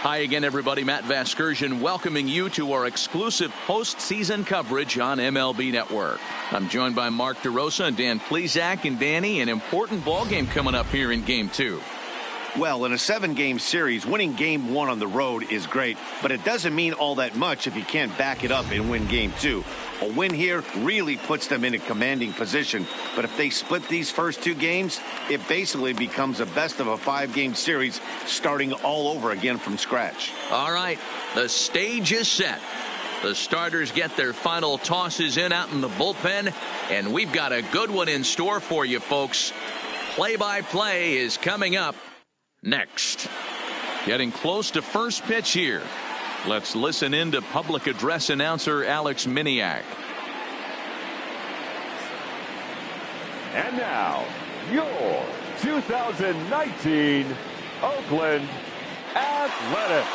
Hi again, everybody. Matt Vasgersian welcoming you to our exclusive postseason coverage on MLB Network. I'm joined by Mark DeRosa and Dan Plesac. And Danny, an important ball game coming up here in Game 2. Well, in a 7-game series, winning Game 1 on the road is great, but it doesn't mean all that much if you can't back it up and win Game 2. A win here really puts them in a commanding position, but if they split these first 2 games, it basically becomes a best of a 5-game series starting all over again from scratch. All right, the stage is set. The starters get their final tosses in out in the bullpen, and we've got a good one in store for you, folks. Play-by-play is coming up next. Getting close to first pitch here. Let's listen in to public address announcer Alex Miniak. And now, your 2019 Oakland Athletics.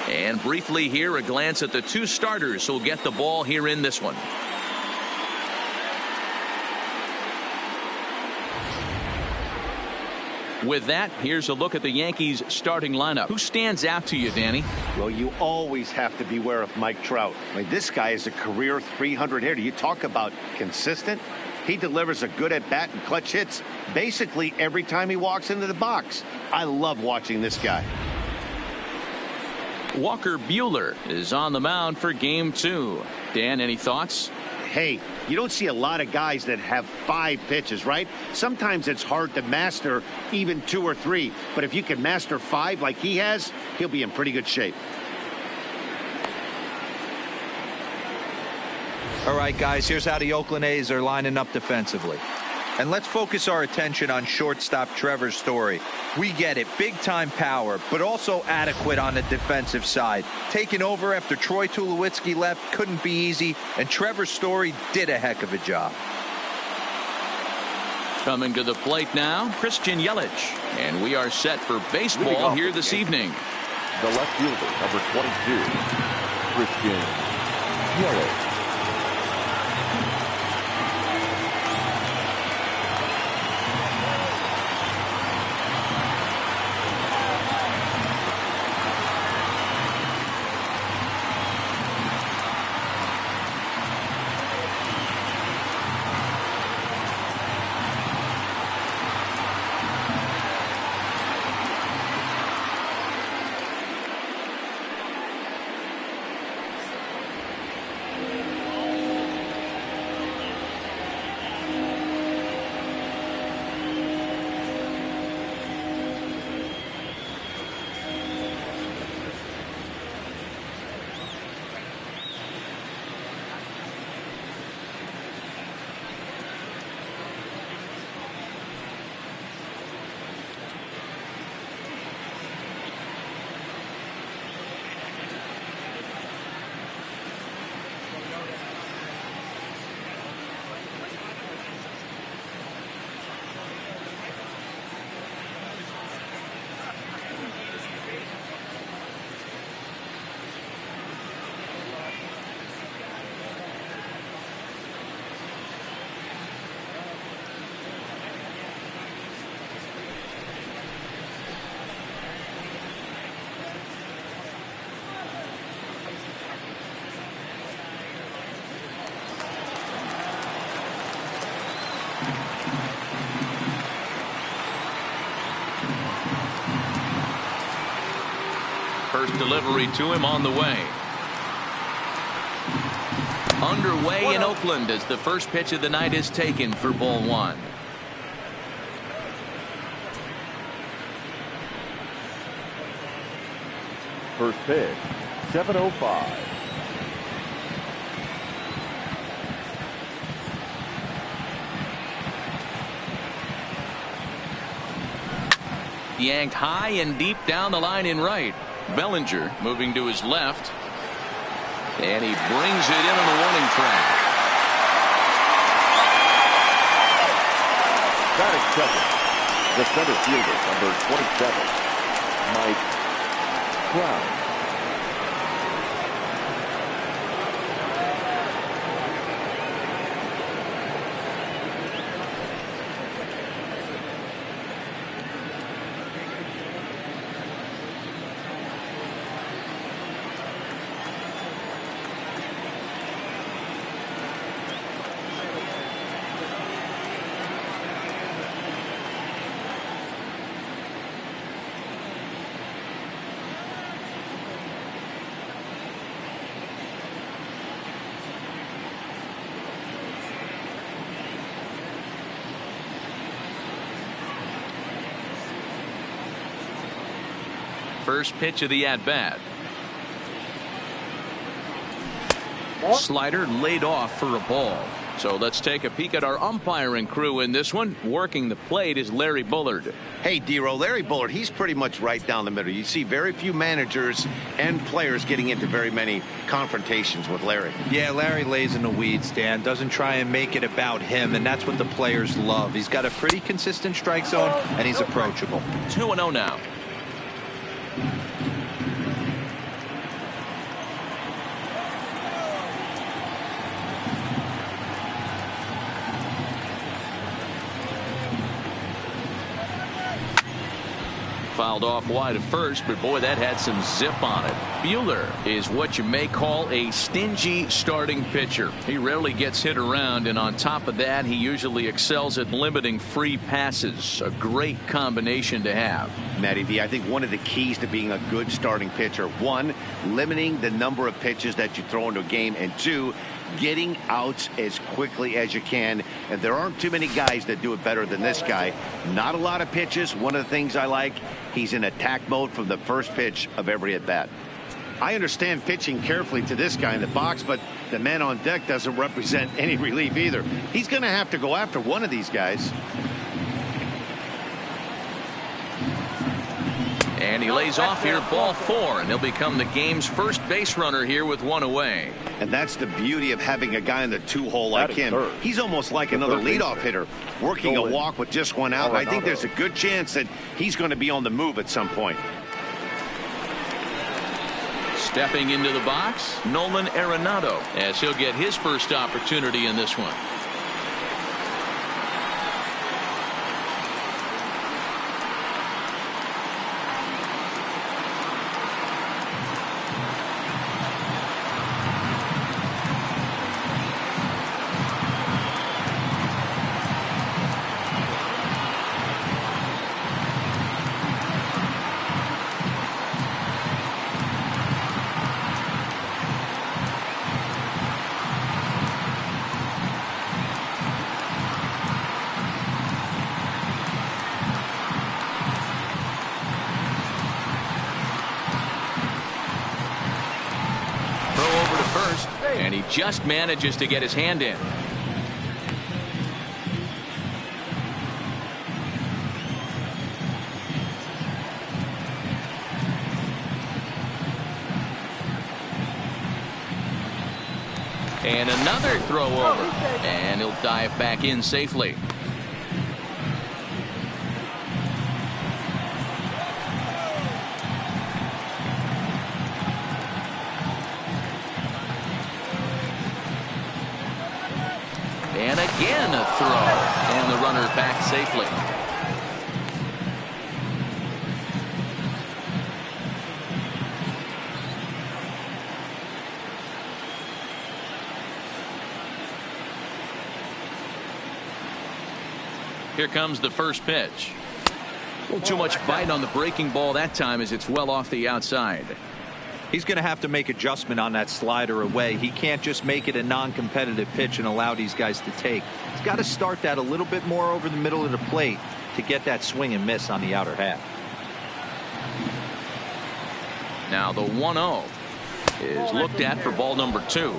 And briefly here, a glance at the 2 starters who'll get the ball here in this one. With that, here's a look at the Yankees starting lineup. Who stands out to you, Danny? Well, you always have to beware of Mike Trout. I mean, this guy is a career 300 hitter. You talk about consistent. He delivers a good at-bat and clutch hits basically every time he walks into the box. I love watching this guy. Walker Buehler is on the mound for Game 2. Dan, any thoughts? Hey, you don't see a lot of guys that have 5 pitches, right? Sometimes it's hard to master even 2 or 3. But if you can master 5 like he has, he'll be in pretty good shape. All right, guys, here's how the Oakland A's are lining up defensively. And let's focus our attention on shortstop Trevor Story. We get it, big-time power, but also adequate on the defensive side. Taking over after Troy Tulowitzki left couldn't be easy, and Trevor Story did a heck of a job. Coming to the plate now, Christian Yelich. And we are set for baseball here this evening. The left fielder, number 22, Christian Yelich. First delivery to him on the way. Underway in Oakland as the first pitch of the night is taken for ball 1. First pitch, 7:05. Yanked high and deep down the line in right. Bellinger moving to his left. And he brings it in on the warning track. Batting second, the center fielder, number 27, Mike Trout. First pitch of the at-bat. Slider laid off for a ball. So let's take a peek at our umpiring crew in this one. Working the plate is Larry Bullard. Hey, D-Row, Larry Bullard, he's pretty much right down the middle. You see very few managers and players getting into very many confrontations with Larry. Yeah, Larry lays in the weeds, Dan. Doesn't try and make it about him, and that's what the players love. He's got a pretty consistent strike zone, and he's approachable. 2-0 now. Fouled off wide at first, but boy, that had some zip on it. Buehler is what you may call a stingy starting pitcher. He rarely gets hit around, and on top of that, he usually excels at limiting free passes. A great combination to have. Matty V, I think one of the keys to being a good starting pitcher, one, limiting the number of pitches that you throw into a game, and two, getting outs as quickly as you can. And there aren't too many guys that do it better than this guy. Not a lot of pitches. One of the things I like, he's in attack mode from the first pitch of every at bat. I understand pitching carefully to this guy in the box, but the man on deck doesn't represent any relief either. He's going to have to go after one of these guys. And he lays off here, ball 4, and he'll become the game's first base runner here with one away. And that's the beauty of having a guy in the 2-hole like him. He's almost like another leadoff hitter, working a walk with just one out. I think there's a good chance that he's going to be on the move at some point. Stepping into the box, Nolan Arenado, as he'll get his first opportunity in this one. And he just manages to get his hand in. And another throw over. And he'll dive back in safely. And again a throw, and the runner back safely. Here comes the first pitch. A little too much bite on the breaking ball that time as it's well off the outside. He's going to have to make adjustment on that slider away. He can't just make it a non-competitive pitch and allow these guys to take. He's got to start that a little bit more over the middle of the plate to get that swing and miss on the outer half. Now the 1-0 is looked at for ball number 2.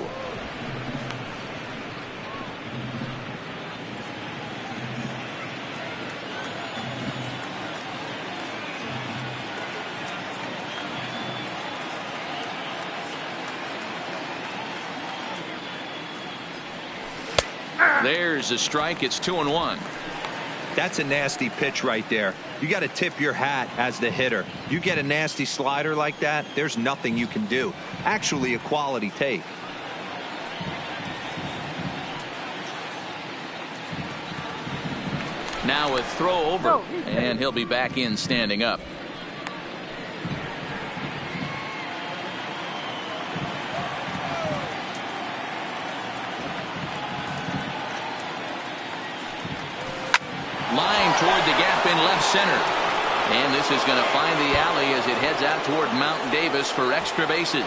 There's a strike. It's 2-1. That's a nasty pitch right there. You got to tip your hat as the hitter. You get a nasty slider like that, there's nothing you can do. Actually a quality take. Now a throw over, and he'll be back in standing up. Line toward the gap in left center. And this is going to find the alley as it heads out toward Mount Davis for extra bases.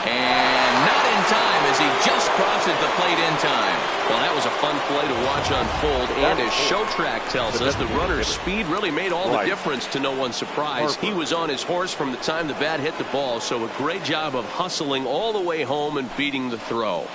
And not in time as he just crosses the plate in time. Well, that was a fun play to watch unfold, and as Show Track tells us, the runner's speed really made all the difference to no one's surprise. He was on his horse from the time the bat hit the ball, so a great job of hustling all the way home and beating the throw.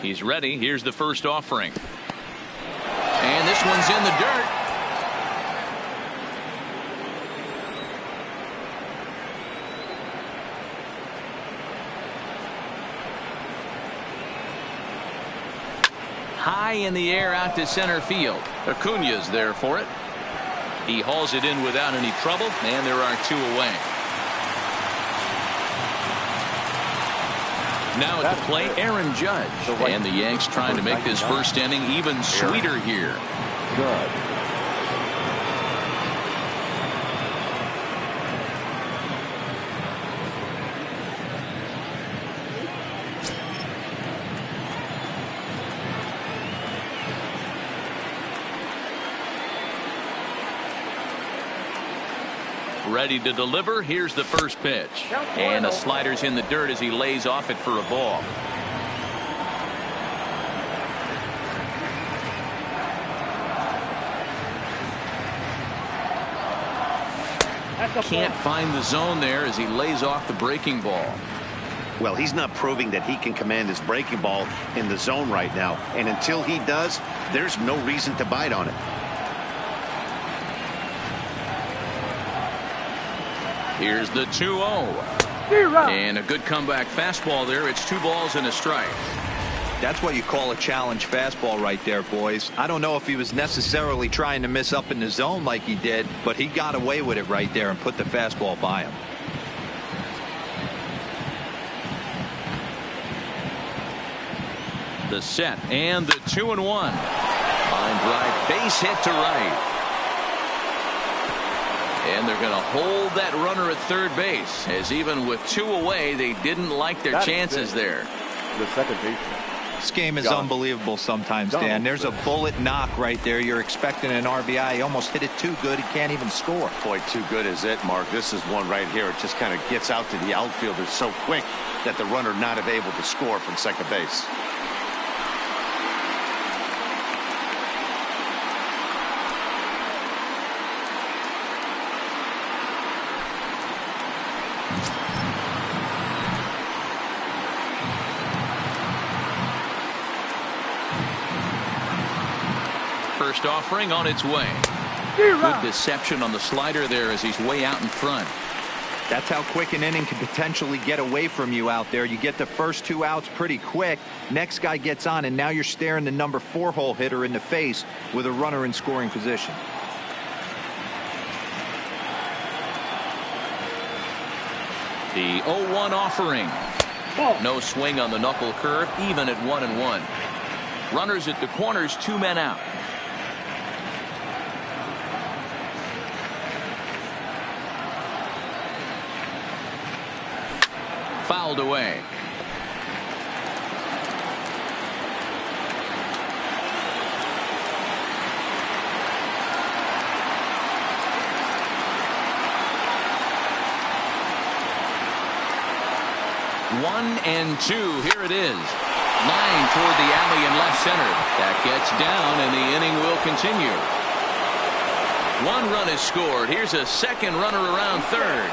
He's ready. Here's the first offering. And this one's in the dirt. High in the air out to center field. Acuña's there for it. He hauls it in without any trouble, and there are two away. Now at the plate, Aaron Judge. And the Yanks trying to make this first inning even sweeter here. Good. Ready to deliver. Here's the first pitch. And the slider's in the dirt as he lays off it for a ball. Can't find the zone there as he lays off the breaking ball. Well, he's not proving that he can command his breaking ball in the zone right now. And until he does, there's no reason to bite on it. Here's the 2-0. And a good comeback fastball there. It's 2 balls and a strike. That's what you call a challenge fastball right there, boys. I don't know if he was necessarily trying to miss up in the zone like he did, but he got away with it right there and put the fastball by him. The set and the 2-1. Line drive, base hit to right. And they're going to hold that runner at third base, as even with 2 away, they didn't like their chances there. The second baseman. This game is unbelievable sometimes, Dan. There's a bullet knock right there. You're expecting an RBI. He almost hit it too good. He can't even score. Boy, too good is it, Mark. This is one right here. It just kind of gets out to the outfielder so quick that the runner not able to score from second base. First offering on its way. Good deception on the slider there as he's way out in front. That's how quick an inning can potentially get away from you out there. You get the first 2 outs pretty quick. Next guy gets on, and now you're staring the number 4 hole hitter in the face with a runner in scoring position. The 0-1 offering. No swing on the knuckle curve, even at 1-1. Runners at the corners, 2 men out. Fouled away. 1-2. Here it is. Line toward the alley in left center. That gets down, and the inning will continue. 1 run is scored. Here's a second runner around third.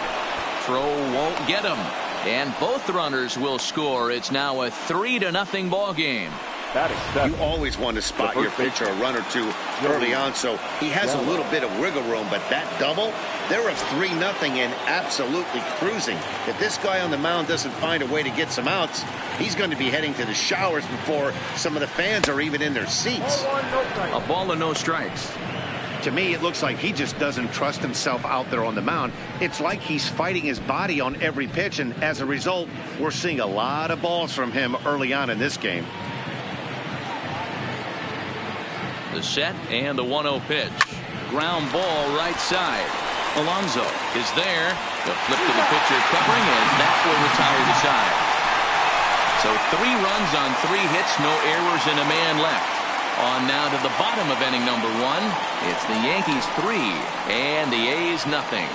Throw won't get him. And both runners will score. It's now a 3-0 ball game. You always want to spot your pitcher a run or two early on, so he has a little bit of wiggle room, but that double, they're up 3-0 and absolutely cruising. If this guy on the mound doesn't find a way to get some outs, he's going to be heading to the showers before some of the fans are even in their seats. A ball and no strikes. To me, it looks like he just doesn't trust himself out there on the mound. It's like he's fighting his body on every pitch, and as a result, we're seeing a lot of balls from him early on in this game. The set and the 1-0 pitch. Ground ball right side. Alonso is there. The flip to the pitcher covering, and that will retire the side. So 3 runs on 3 hits, no errors, and a man left. On now to the bottom of inning number 1. It's the Yankees 3 and the A's nothing.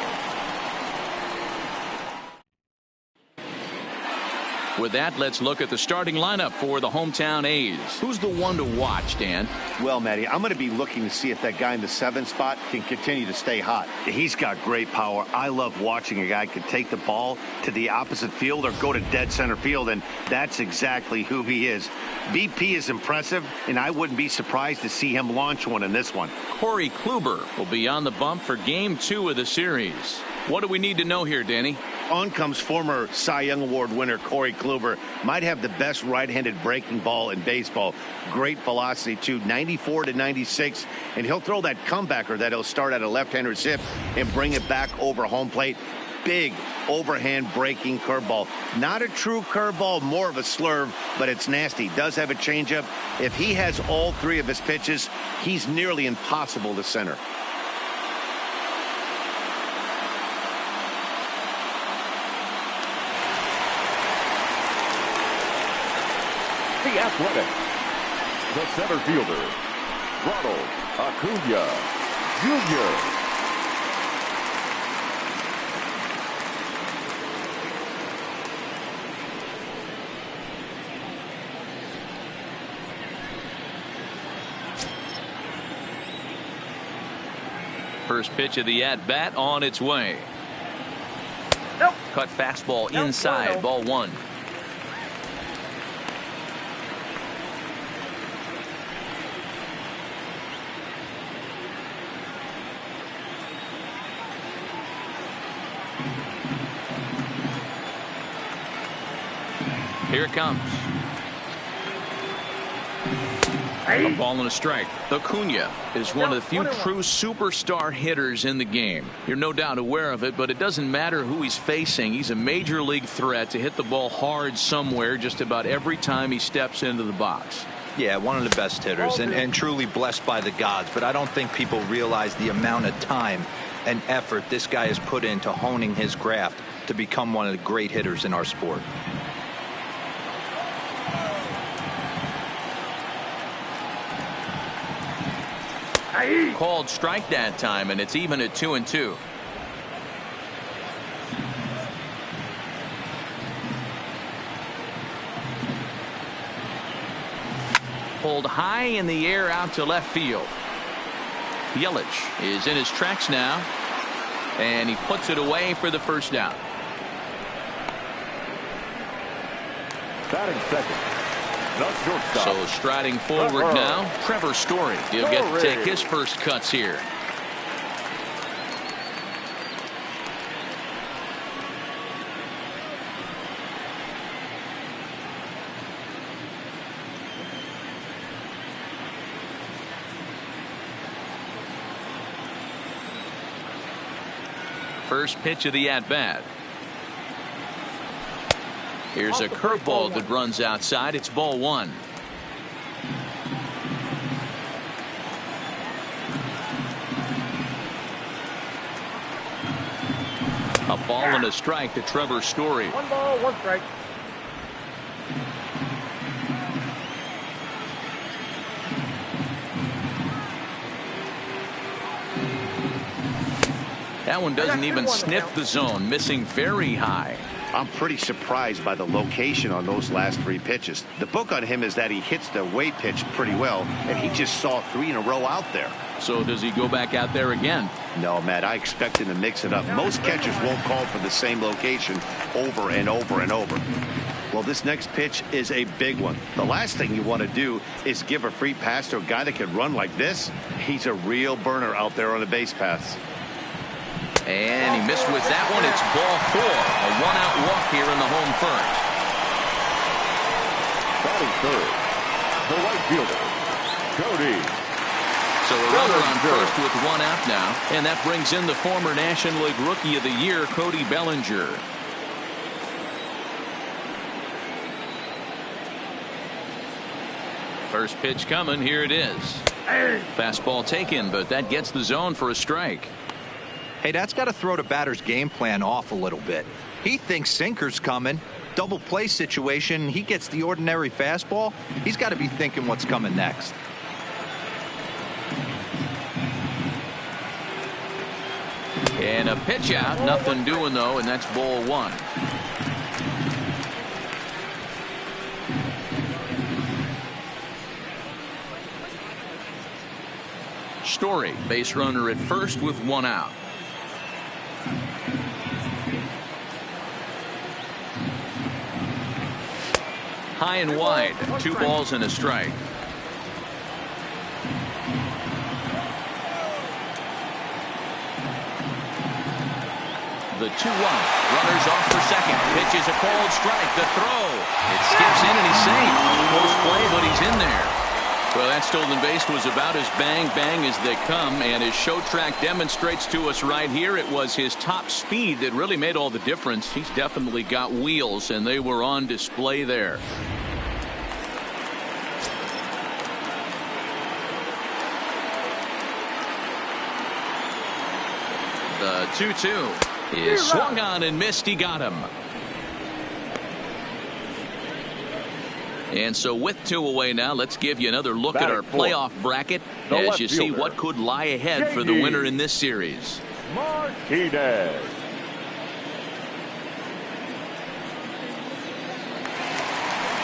With that, let's look at the starting lineup for the hometown A's. Who's the one to watch, Dan? Well, Matty, I'm going to be looking to see if that guy in the 7th spot can continue to stay hot. He's got great power. I love watching a guy can take the ball to the opposite field or go to dead center field, and that's exactly who he is. BP is impressive, and I wouldn't be surprised to see him launch one in this one. Corey Kluber will be on the bump for Game 2 of the series. What do we need to know here, Danny? On comes former Cy Young Award winner Corey Kluber. Might have the best right-handed breaking ball in baseball. Great velocity, too, 94 to 96. And he'll throw that comebacker that he'll start at a left-hander's hip and bring it back over home plate. Big overhand breaking curveball. Not a true curveball, more of a slurve, but it's nasty. Does have a changeup. If he has all 3 of his pitches, he's nearly impossible to center. The Athletics, the center fielder, Ronald Acuna Jr. First pitch of the at-bat on its way. Nope. Cut fastball inside, ball 1. Here it comes. A ball and a strike. Acuna is one of the few true superstar hitters in the game. You're no doubt aware of it, but it doesn't matter who he's facing. He's a major league threat to hit the ball hard somewhere just about every time he steps into the box. Yeah, one of the best hitters and truly blessed by the gods, but I don't think people realize the amount of time and effort this guy has put into honing his craft to become one of the great hitters in our sport. Called strike that time, and it's even at 2-2. Pulled high in the air out to left field. Yelich is in his tracks now, and he puts it away for the first down. Batting second, the shortstop. So striding forward now, Trevor Story. He'll get to take his first cuts here. First pitch of the at-bat. Here's a curveball that runs outside. It's ball 1. A ball and a strike to Trevor Story. 1 ball, 1 strike. That one doesn't even sniff the zone, missing very high. I'm pretty surprised by the location on those last 3 pitches. The book on him is that he hits the away pitch pretty well, and he just saw 3 in a row out there. So does he go back out there again? No, Matt, I expect him to mix it up. Most catchers won't call for the same location over and over and over. Well, this next pitch is a big one. The last thing you want to do is give a free pass to a guy that can run like this. He's a real burner out there on the base paths. And he missed with that one. It's ball 4. A 1-out walk here in the home first. Batting third, the right fielder, Cody. So a runner on first with 1 out now. And that brings in the former National League Rookie of the Year, Cody Bellinger. First pitch coming. Here it is. Fastball taken, but that gets the zone for a strike. Hey, that's got to throw the batter's game plan off a little bit. He thinks sinker's coming. Double play situation. He gets the ordinary fastball. He's got to be thinking what's coming next. And a pitch out. Nothing doing, though, and that's ball 1. Story, base runner at first with 1 out. High and wide, 2 balls and a strike. The 2-1. Runners off for second. Pitch is a called strike. The throw. It skips in and he's safe. Close play, but he's in there. Well, that stolen base was about as bang as they come, and his show track demonstrates to us right here it was his top speed that really made all the difference. He's definitely got wheels, and they were on display there. The 2-2 is swung on and missed. He got him. And so with 2 away now, let's give you another look at our playoff bracket as you see what could lie ahead for the winner in this series. Martinez.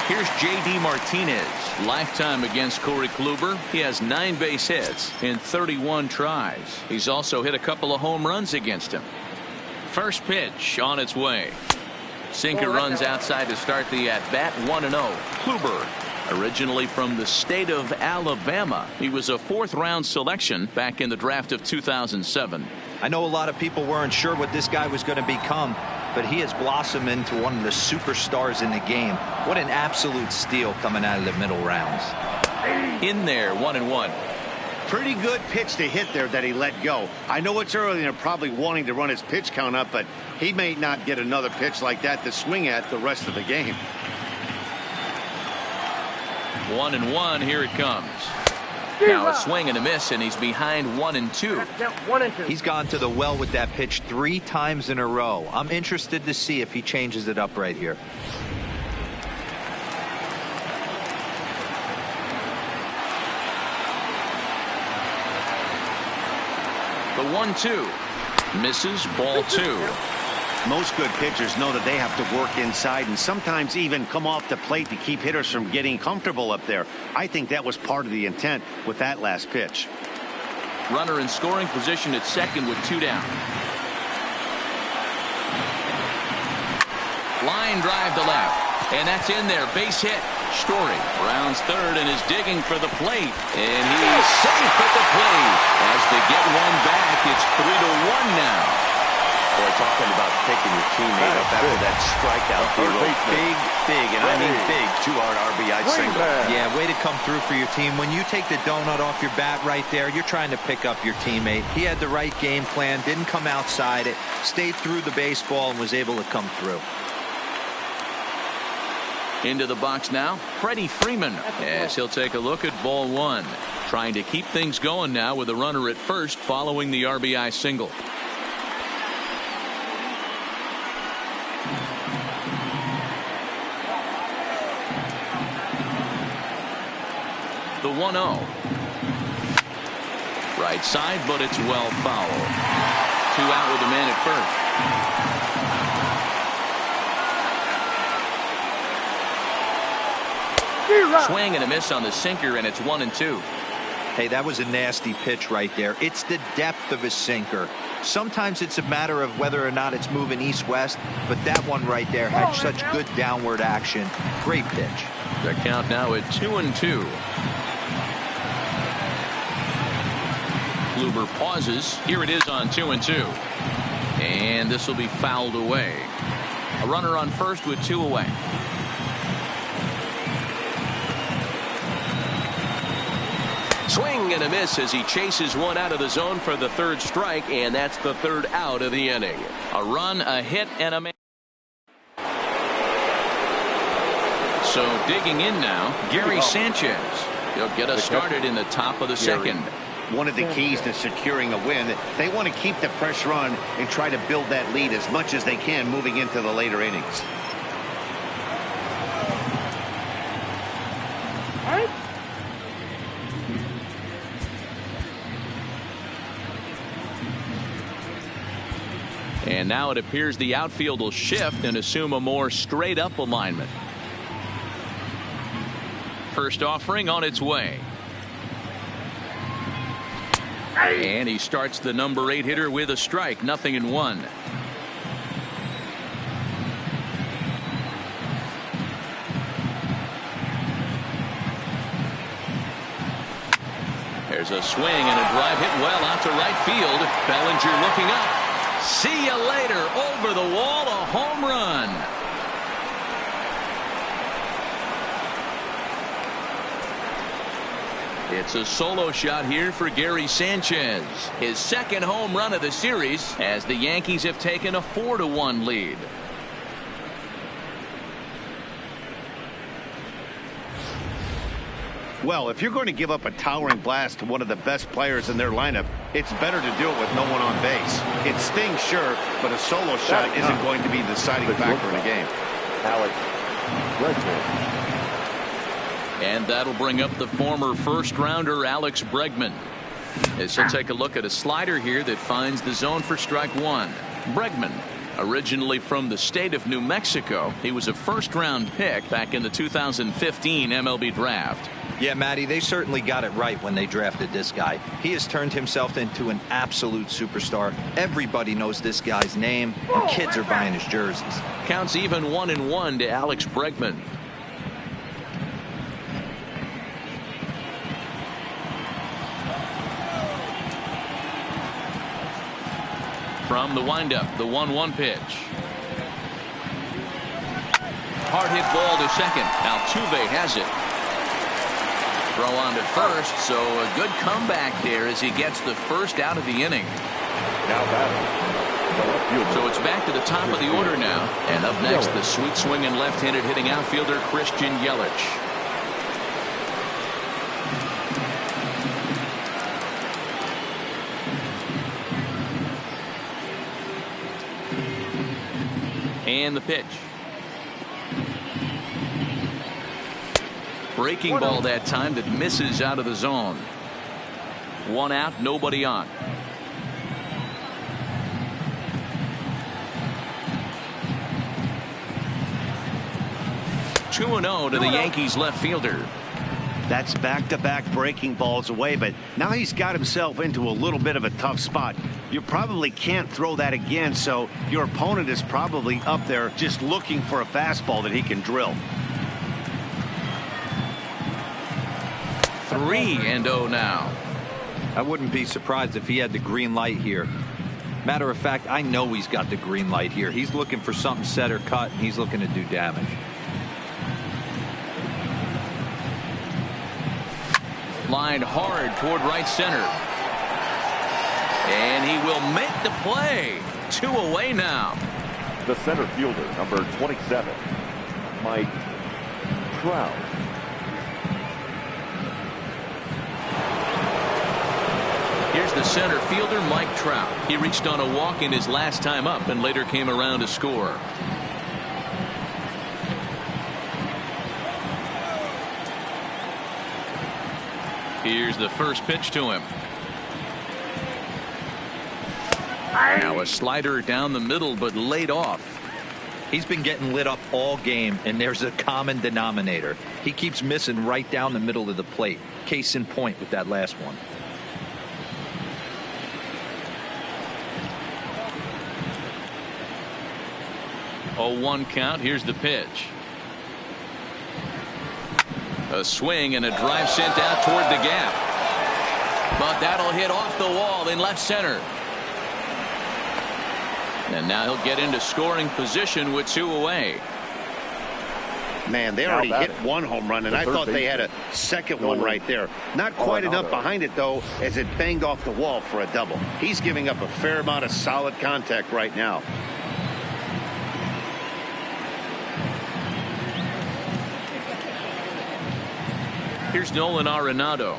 Here's J.D. Martinez. Lifetime against Corey Kluber. He has 9 base hits in 31 tries. He's also hit a couple of home runs against him. First pitch on its way. Sinker runs outside to start the at-bat. 1-0. Kluber, originally from the state of Alabama. He was a 4th-round selection back in the draft of 2007. I know a lot of people weren't sure what this guy was going to become, but he has blossomed into one of the superstars in the game. What an absolute steal coming out of the middle rounds. In there, 1-1. Pretty good pitch to hit there that he let go. I know it's early and they're probably wanting to run his pitch count up, but he may not get another pitch like that to swing at the rest of the game. 1-1. Here it comes. Now a swing and a miss, and he's behind 1-2. He's gone to the well with that pitch 3 times in a row. I'm interested to see if he changes it up right here. The 1-2 misses. Ball 2. Most good pitchers know that they have to work inside and sometimes even come off the plate to keep hitters from getting comfortable up there. I think that was part of the intent with that last pitch. Runner in scoring position at second with 2 down. Line drive to left, and that's in there. Base hit. Story rounds third and is digging for the plate, and he's safe at the plate. As they get one back, it's 3-1 now. Boy, talking about picking your teammate up after that strikeout. Big, and I mean big, 2-hard RBI single. Yeah, way to come through for your team. When you take the donut off your bat right there, you're trying to pick up your teammate. He had the right game plan, didn't come outside it, stayed through the baseball, and was able to come through. Into the box now, Freddie Freeman, as he'll take a look at ball 1. Trying to keep things going now with a runner at first following the RBI single. The 1-0. Right side, but it's well fouled. 2 out with a man at first. Swing and a miss on the sinker, and it's 1-2. Hey, that was a nasty pitch right there. It's the depth of a sinker. Sometimes it's a matter of whether or not it's moving east-west, but that one right there had such good downward action. Great pitch. The count now at 2-2. Kluber pauses. Here it is on 2-2. And this will be fouled away. A runner on first with 2 away. Swing and a miss as he chases one out of the zone for the 3rd strike, and that's the 3rd out of the inning. A run, a hit, and a man. So digging in now, Gary Sanchez. He'll get us started in the top of the 2nd. One of the keys to securing a win, they want to keep the pressure on and try to build that lead as much as they can moving into the later innings. And now it appears the outfield will shift and assume a more straight up alignment. First offering on its way. And he starts the number 8 hitter with a strike. 0-1. There's a swing and a drive hit well out to right field. Bellinger looking up. See you later. Over the wall, a home run. It's a solo shot here for Gary Sanchez. His 2nd home run of the series as the Yankees have taken a 4-1 lead. Well, if you're going to give up a towering blast to one of the best players in their lineup, it's better to do it with no one on base. It stings, sure, but a solo shot isn't going to be the deciding factor in a game. Alex Bregman. And that'll bring up the former first-rounder Alex Bregman. As he'll take a look at a slider here that finds the zone for strike 1. Bregman, originally from the state of New Mexico, he was a first-round pick back in the 2015 MLB draft. Yeah, Matty, they certainly got it right when they drafted this guy. He has turned himself into an absolute superstar. Everybody knows this guy's name, and kids are buying his jerseys. Counts even 1-1 to Alex Bregman. From the windup, the 1-1 pitch. Hard hit ball to second. Altuve has it. Throw on to first, so a good comeback there as he gets the first out of the inning. Now batting. So it's back to the top of the order now. And up next, the sweet swinging left-handed hitting outfielder Christian Yelich. And the pitch. Breaking ball that time that misses out of the zone. 1 out, nobody on. Two 2-0 to the Yankees left fielder. That's back-to-back breaking balls away, but now he's got himself into a little bit of a tough spot. You probably can't throw that again, so your opponent is probably up there just looking for a fastball that he can drill. 3-0 now. I wouldn't be surprised if he had the green light here. Matter of fact, I know he's got the green light here. He's looking for something set or cut, and he's looking to do damage. Lined hard toward right center. And he will make the play. 2 away now. The center fielder, number 27, Mike Trout. Here's the center fielder, Mike Trout. He reached on a walk in his last time up and later came around to score. Here's the first pitch to him. Now a slider down the middle, but laid off. He's been getting lit up all game, and there's a common denominator. He keeps missing right down the middle of the plate. Case in point with that last one. Oh, 1 count. Here's the pitch. A swing and a drive sent out toward the gap. But that'll hit off the wall in left center. And now he'll get into scoring position with 2 away. Man, they already hit 1 home run, and I thought they had a second one right there. Not quite enough behind it, though, as it banged off the wall for a double. He's giving up a fair amount of solid contact right now. Here's Nolan Arenado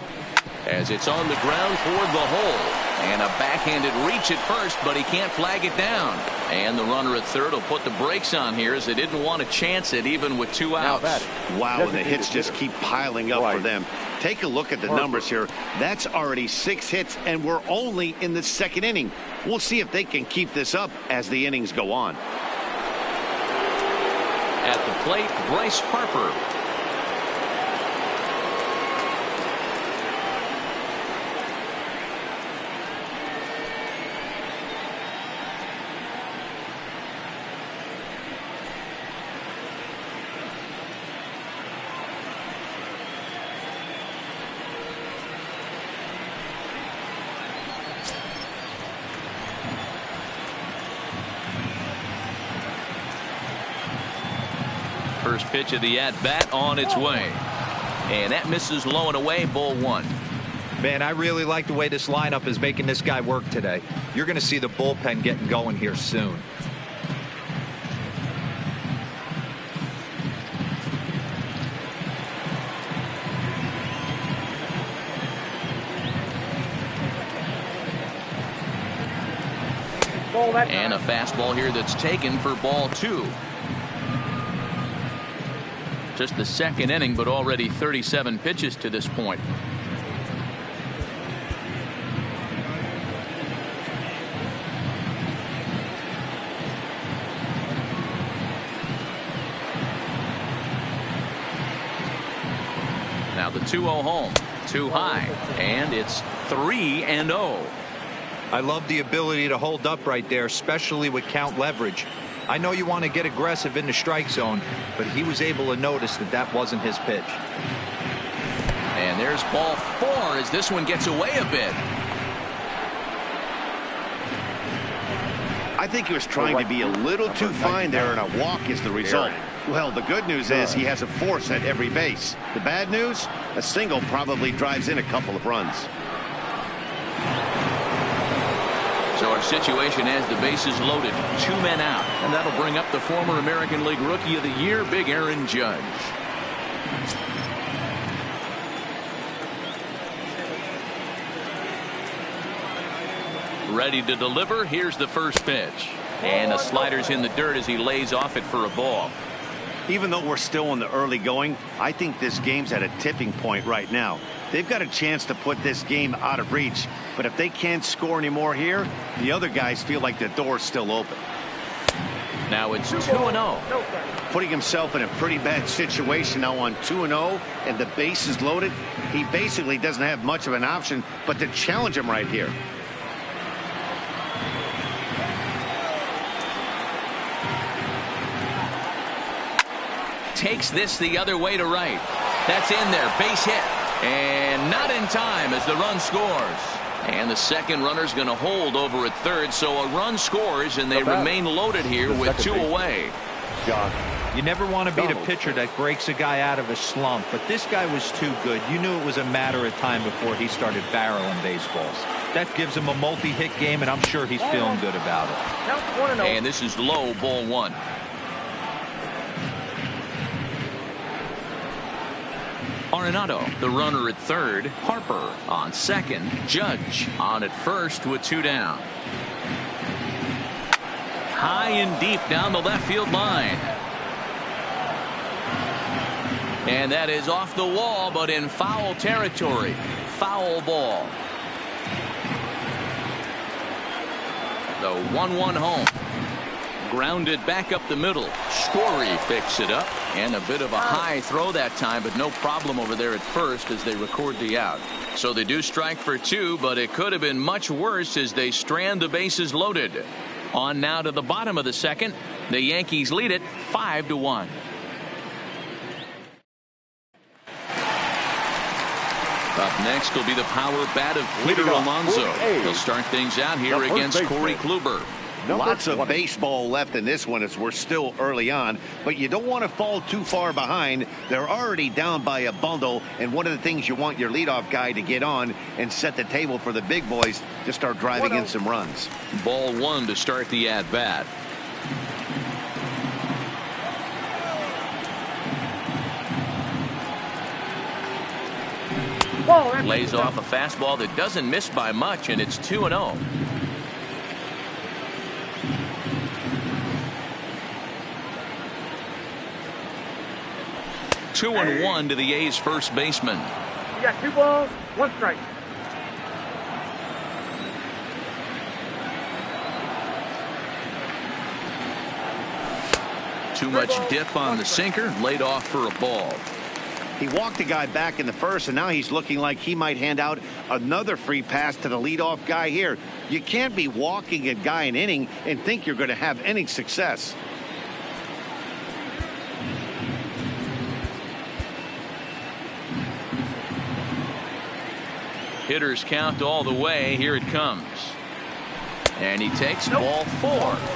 as it's on the ground toward the hole. And a backhanded reach at first, but he can't flag it down. And the runner at third will put the brakes on here as they didn't want to chance it even with 2 outs. Wow, and the hits just keep piling up for them. Take a look at the numbers here. That's already 6 hits, and we're only in the 2nd inning. We'll see if they can keep this up as the innings go on. At the plate, Bryce Harper. First pitch of the at-bat on its way. And that misses low and away, ball 1. Man, I really like the way this lineup is making this guy work today. You're going to see the bullpen getting going here soon. And a fastball here that's taken for ball 2. Just the 2nd inning, but already 37 pitches to this point. Now the 2-0 home. Too high. And it's 3-0. I love the ability to hold up right there, especially with count leverage. I know you want to get aggressive in the strike zone, but he was able to notice that that wasn't his pitch. And there's ball 4 as this one gets away a bit. I think he was trying to be a little too fine there, and a walk is the result. Well, the good news is he has a force at every base. The bad news, a single probably drives in a couple of runs. So our situation has the bases loaded, 2 men out, and that'll bring up the former American League Rookie of the Year, Big Aaron Judge. Ready to deliver. Here's the first pitch. And the slider's in the dirt as he lays off it for a ball. Even though we're still in the early going, I think this game's at a tipping point right now. They've got a chance to put this game out of reach, but if they can't score anymore here, the other guys feel like the door's still open. Now it's 2-0. Putting himself in a pretty bad situation now on 2-0, and the base is loaded. He basically doesn't have much of an option but to challenge him right here. Takes this the other way to right. That's in there. Base hit. And not in time as the run scores. And the second runner's going to hold over at third. So a run scores and they remain loaded here with 2 away. You never want to beat a pitcher that breaks a guy out of a slump, but this guy was too good. You knew it was a matter of time before he started barreling baseballs. That gives him a multi-hit game, and I'm sure he's feeling good about it. And this is low, ball 1. Arenado, the runner at third. Harper on second. Judge on at first with 2 down. High and deep down the left field line. And that is off the wall, but in foul territory. Foul ball. The 1-1 home. grounded back up the middle. Story picks it up, and a bit of a high throw that time, but no problem over there at first as they record the out. So they do strike for 2, but it could have been much worse as they strand the bases loaded. On now to the bottom of the second. The Yankees lead it 5-1. Up next will be the power bat of Peter Alonso. He'll start things out here against Corey Kluber. Lots of baseball left in this one as we're still early on, but you don't want to fall too far behind. They're already down by a bundle, and one of the things you want your leadoff guy to get on and set the table for the big boys to start driving in some runs. Ball 1 to start the at-bat. Lays off a fastball that doesn't miss by much, and it's 2-0. Two and 1 to the A's first baseman. You got 2 balls, 1 strike. Too much dip on the sinker, laid off for a ball. He walked a guy back in the first, and now he's looking like he might hand out another free pass to the leadoff guy here. You can't be walking a guy an inning and think you're going to have any success. Hitters count all the way. Here it comes. And he takes ball 4.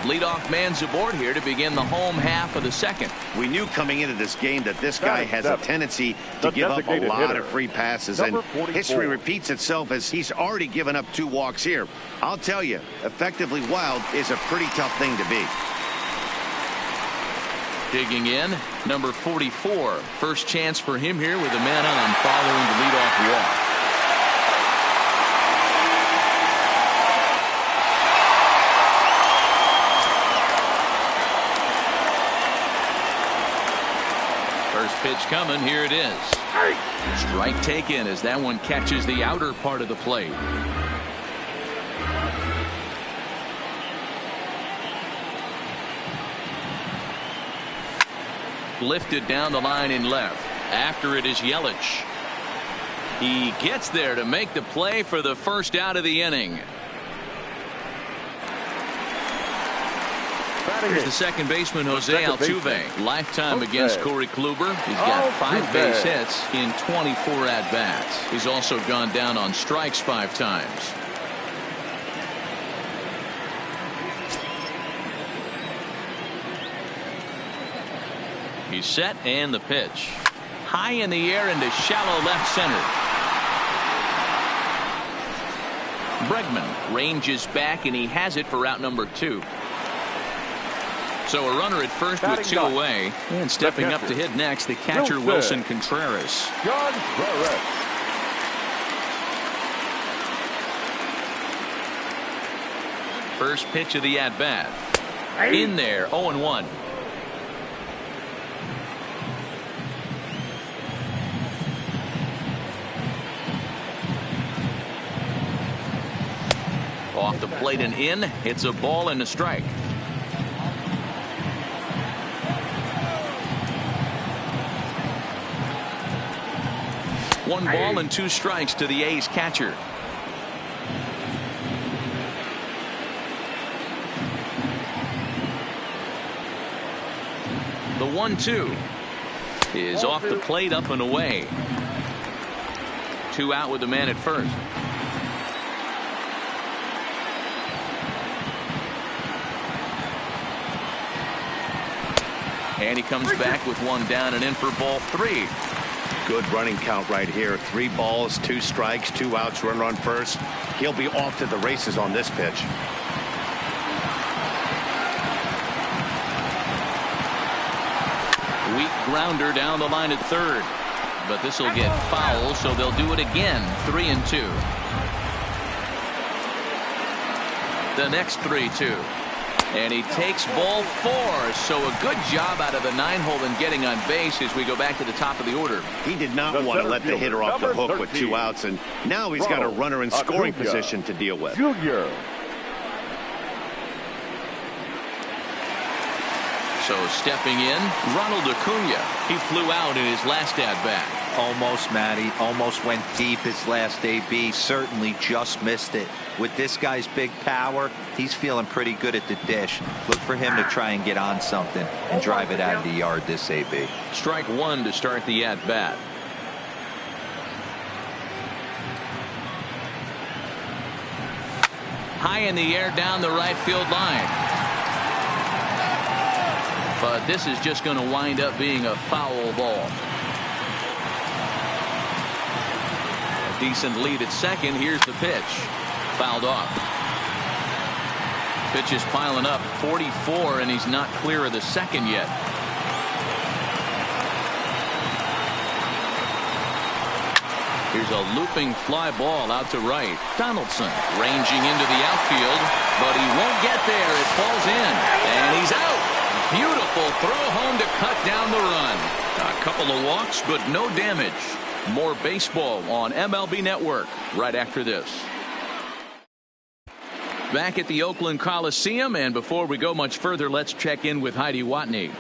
Leadoff man's aboard here to begin the home half of the second. We knew coming into this game that this guy has a tendency to give up a lot of free passes, and history repeats itself as he's already given up 2 walks here. I'll tell you, effectively wild is a pretty tough thing to be. Digging in, number 44. First chance for him here with a man on following the leadoff walk. Pitch coming. Here it is. Strike taken as that one catches the outer part of the plate. Lifted down the line in left. After it is Yelich. He gets there to make the play for the first out of the inning. Here's the second baseman, Jose Altuve. Lifetime against Corey Kluber. He's got 5 base hits in 24 at-bats. He's also gone down on strikes 5 times. He's set, and the pitch. High in the air into shallow left center. Bregman ranges back, and he has it for out number 2. So a runner at first with 2 away, and stepping up to hit next, the catcher Wilson Contreras. First pitch of the at-bat. In there, 0-1. Off the plate and in. It's a ball and a strike. One ball and 2 strikes to the A's catcher. The 1-2 is off the plate, up and away. 2 out with the man at first. And he comes back with 1 down and in for ball 3. Good running count right here. 3 balls, 2 strikes, 2 outs, runner on first. He'll be off to the races on this pitch. Weak grounder down the line at third. But this will get foul, so they'll do it again. 3-2. The next 3-2. And he takes ball 4. So a good job out of the 9-hole in getting on base as we go back to the top of the order. He did not want to let the hitter off the hook with 2 outs, and now he's got a runner in scoring position to deal with. So stepping in, Ronald Acuna. He flew out in his last at-bat. Almost, Matty. Almost went deep his last AB. Certainly just missed it. With this guy's big power, he's feeling pretty good at the dish. Look for him to try and get on something and drive it out of the yard this AB. Strike one to start the at-bat. High in the air down the right field line. But this is just going to wind up being a foul ball. A decent lead at second. Here's the pitch. Fouled off. Pitch is piling up. 44, and he's not clear of the second yet. Here's a looping fly ball out to right. Donaldson ranging into the outfield, but he won't get there. It falls in, and he's out. Beautiful throw home to cut down the run. A couple of walks, but no damage. More baseball on MLB Network right after this. Back at the Oakland Coliseum, and before we go much further, let's check in with Heidi Watney.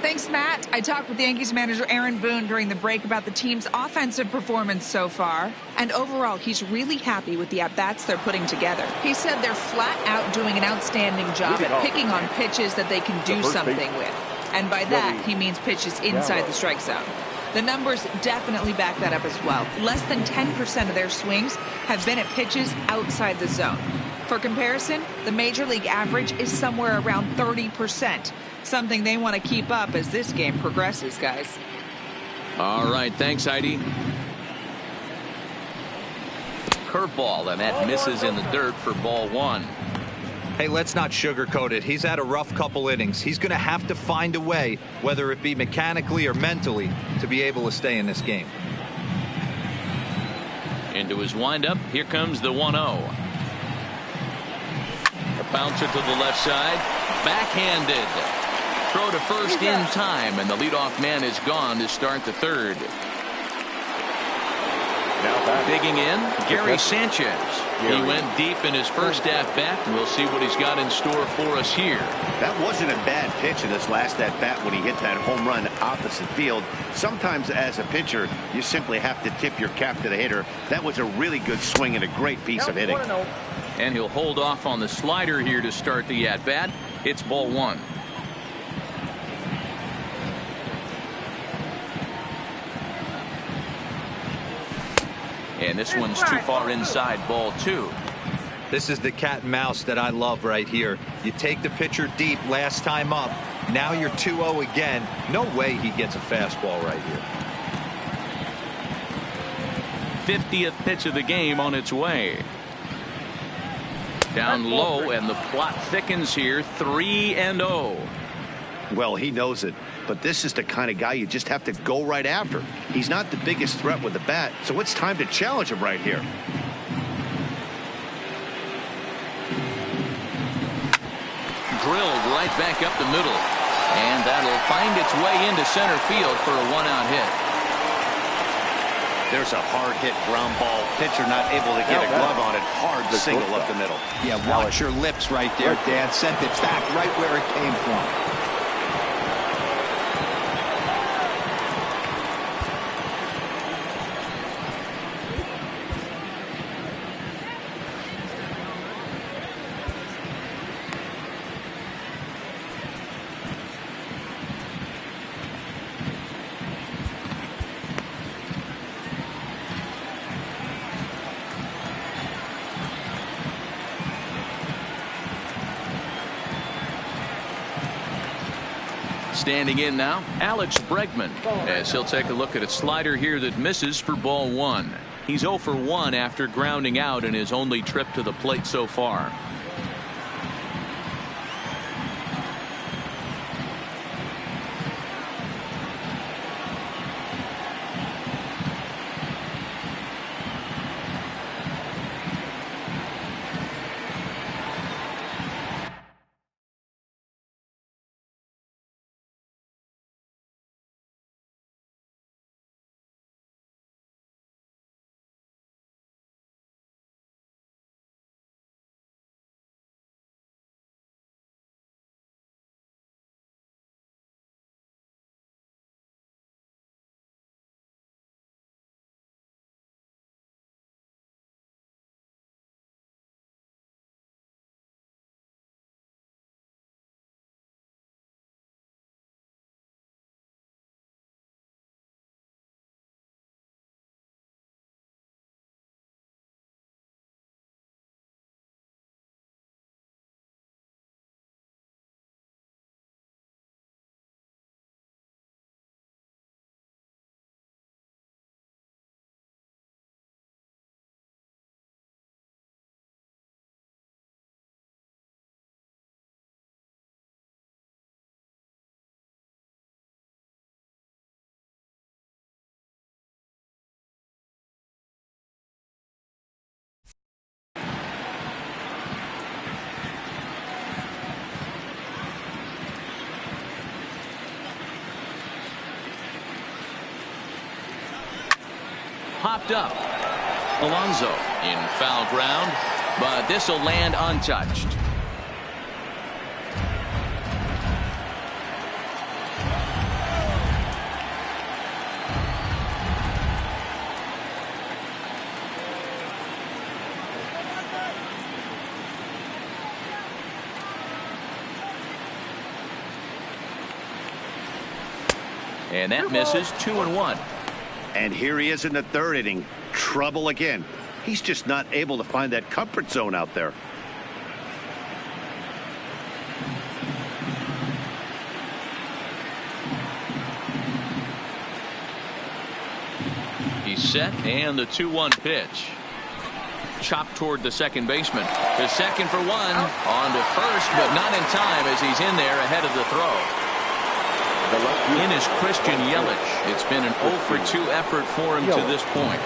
Thanks, Matt. I talked with Yankees manager Aaron Boone during the break about the team's offensive performance so far. And overall, he's really happy with the at-bats they're putting together. He said they're flat out doing an outstanding job at picking on pitches that they can do something with. And by that, he means pitches inside the strike zone. The numbers definitely back that up as well. Less than 10% of their swings have been at pitches outside the zone. For comparison, the Major League average is somewhere around 30%. Something they want to keep up as this game progresses, guys. All right, thanks, Heidi. Curveball, and that misses in the dirt for ball one. Hey, let's not sugarcoat it. He's had a rough couple innings. He's going to have to find a way, whether it be mechanically or mentally, to be able to stay in this game. Into his windup, here comes the 1-0. A bouncer to the left side, backhanded. Throw to first in time, and the leadoff man is gone to start the third. Digging in, Gary Sanchez. He went deep in his first at-bat, and we'll see what he's got in store for us here. That wasn't a bad pitch in this last at-bat when he hit that home run opposite field. Sometimes as a pitcher, you simply have to tip your cap to the hitter. That was a really good swing and a great piece of hitting. And he'll hold off on the slider here to start the at-bat. It's ball one. And this one's too far inside, ball two. This is the cat and mouse that I love right here. You take the pitcher deep last time up. Now you're 2-0 again. No way he gets a fastball right here. 50th pitch of the game on its way. Down low, and the plot thickens here. 3-0. Well, he knows it, but this is the kind of guy you just have to go right after. He's not the biggest threat with the bat, so it's time to challenge him right here. Drilled right back up the middle, and that'll find its way into center field for a one-out hit. There's a hard hit ground ball. Pitcher not able to get a glove on it. Hard single up the middle. Yeah, watch your lips right there, Dad. Sent it back right where it came from. Standing in now, Alex Bregman, as he'll take a look at a slider here that misses for ball one. He's 0 for 1 after grounding out in his only trip to the plate so far. popped up. Alonso in foul ground, but this will land untouched. And that misses. 2-1. And here he is in the third inning. Trouble again. He's just not able to find that comfort zone out there. He's set, and the 2-1 pitch. Chopped toward the second baseman. To second for one. On to first, but not in time as he's in there ahead of the throw. In is Christian Yelich. It's been an 0-for-2 effort for him to this point.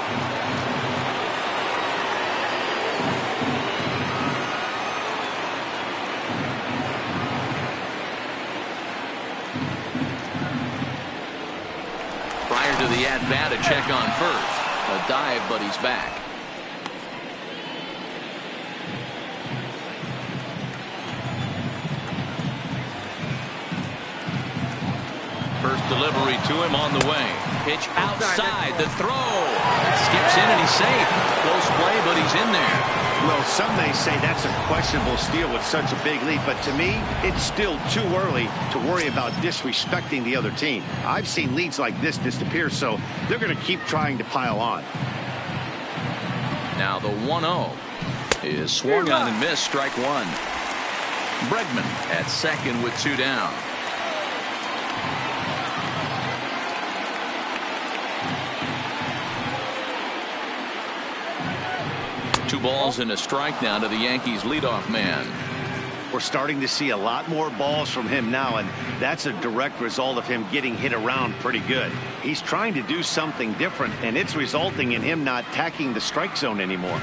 Prior to the at-bat, a check on first. A dive, but he's back. First delivery to him on the way. Pitch outside. The throw. Skips in and he's safe. Close play, but he's in there. Well, some may say that's a questionable steal with such a big lead, but to me, it's still too early to worry about disrespecting the other team. I've seen leads like this disappear, so they're going to keep trying to pile on. Now the 1-0 is swung on and missed. Strike one. Bregman at second with two down. Two balls and a strike now to the Yankees leadoff man. We're starting to see a lot more balls from him now, and that's a direct result of him getting hit around pretty good. He's trying to do something different, and it's resulting in him not attacking the strike zone anymore.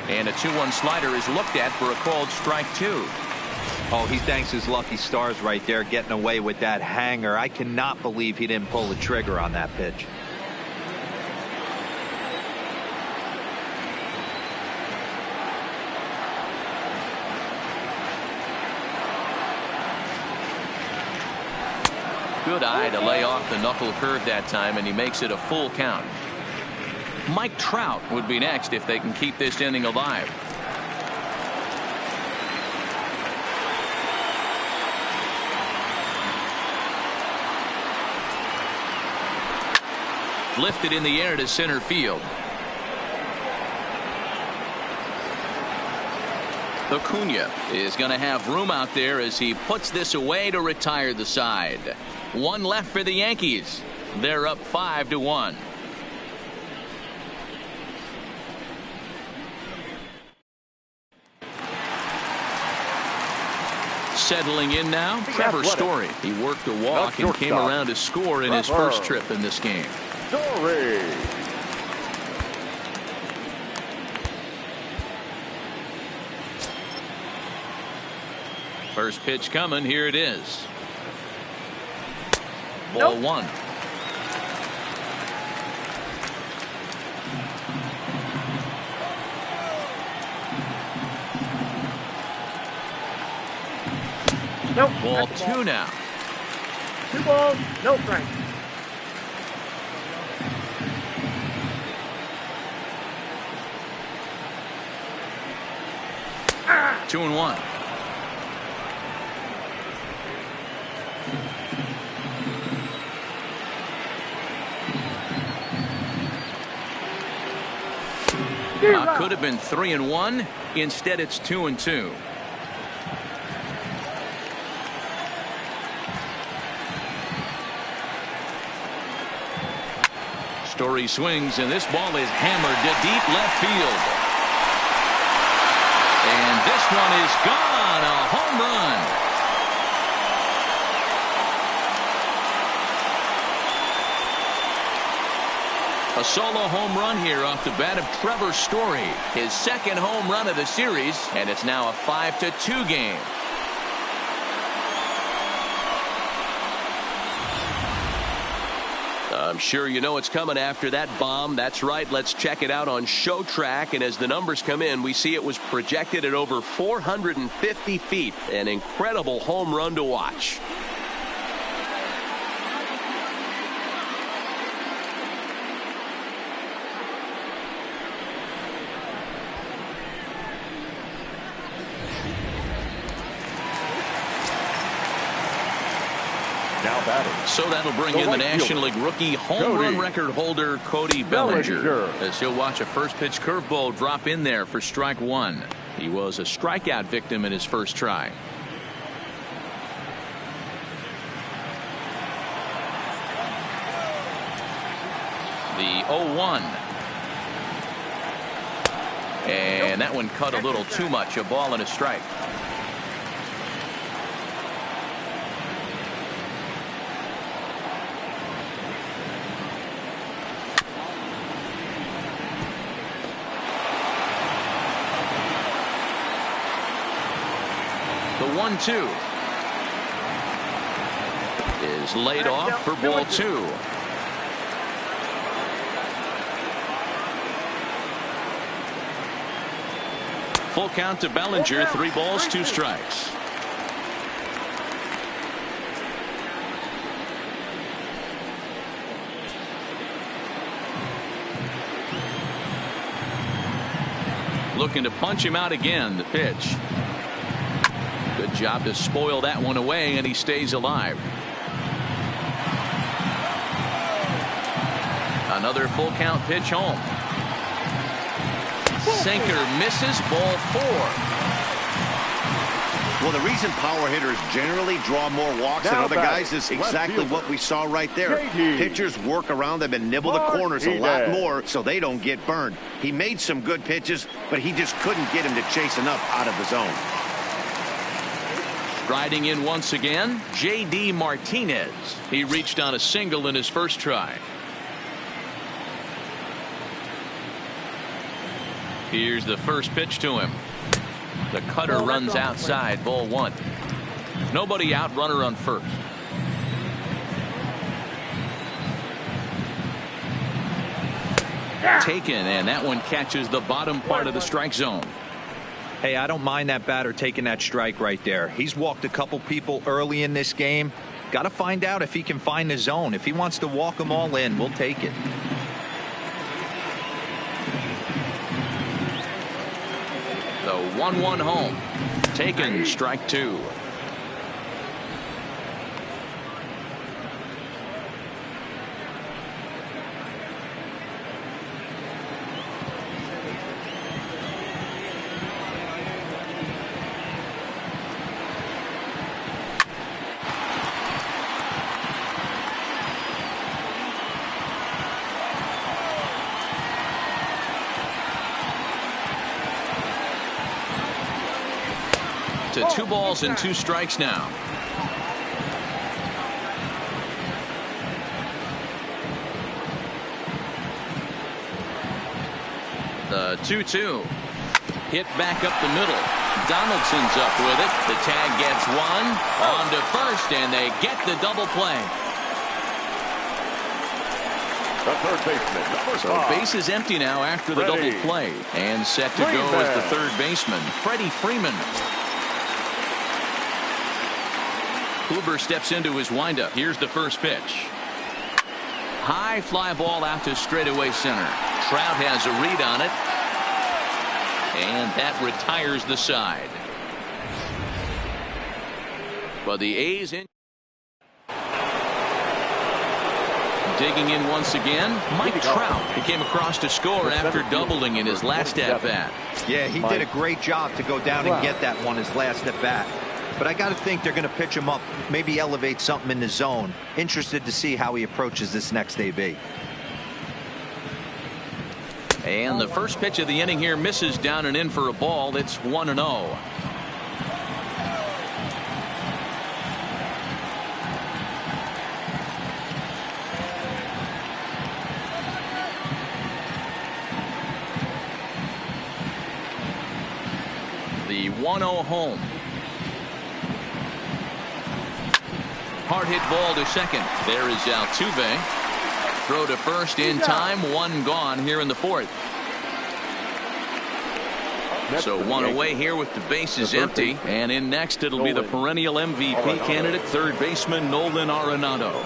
And a 2-1 slider is looked at for a called strike two. Oh, he thanks his lucky stars right there, getting away with that hanger. I cannot believe he didn't pull the trigger on that pitch. Good eye to lay off the knuckle curve that time, and he makes it a full count. Mike Trout would be next if they can keep this inning alive. Lifted in the air to center field. Acuna is going to have room out there as he puts this away to retire the side. One left for the Yankees. They're up 5-1. Settling in now, Trevor Story. He worked a walk and came around to score in his first trip in this game. Story. First pitch coming. Here it is. Ball one. Nope. Ball two now. 2 balls, no strikes. Ah. 2-1. Could have been 3-1. Instead, it's 2-2. Story swings, and this ball is hammered to deep left field. And this one is gone. A home run. A solo home run here off the bat of Trevor Story. His second home run of the series, and it's now a 5-2 game. I'm sure you know what's coming after that bomb. That's right. Let's check it out on Show Track. And as the numbers come in, we see it was projected at over 450 feet. An incredible home run to watch. So that'll bring in the National League rookie home run record holder Cody Bellinger, as he'll watch a first pitch curveball drop in there for strike one. He was a strikeout victim in his first try. The 0-1. And that one cut a little too much. A ball and a strike. The 1-2 is laid off for ball two. Full count to Bellinger. 3 balls, 2 strikes. Looking to punch him out again. The pitch. Good job to spoil that one away, and he stays alive. Another full count pitch home. Sinker misses, ball 4. Well, the reason power hitters generally draw more walks than other guys is exactly what we saw right there. Pitchers work around them and nibble the corners a lot more so they don't get burned. He made some good pitches, but he just couldn't get him to chase enough out of the zone. Riding in once again, J.D. Martinez. He reached on a single in his first try. Here's the first pitch to him. The cutter runs outside, ball 1. Nobody out, runner on first. Taken, and that one catches the bottom part of the strike zone. Hey, I don't mind that batter taking that strike right there. He's walked a couple people early in this game. Got to find out if he can find the zone. If he wants to walk them all in, we'll take it. The 1-1 home. Taken, strike 2. To 2 balls and 2 strikes now. The 2-2 hit back up the middle. Donaldson's up with it. The tag gets 1 on to first, and they get the double play. The third baseman, so base is empty now after the double play, and set to go as the third baseman, Freddie Freeman. Kluber steps into his windup. Here's the first pitch. High fly ball out to straightaway center. Trout has a read on it, and that retires the side. But the A's in. Digging in once again, Mike Trout. He came across to score after doubling in his last at-bat. Yeah, he did a great job to go down and get that one his last at-bat. But I got to think they're going to pitch him up, maybe elevate something in the zone. Interested to see how he approaches this next AB. And the first pitch of the inning here misses down and in for a ball. It's 1-0. The 1-0 home. Hard hit ball to second. There is Altuve. throw to first in time. One gone here in the fourth. So one away here with the bases empty. And in next, it'll be the perennial MVP candidate, third baseman Nolan Arenado.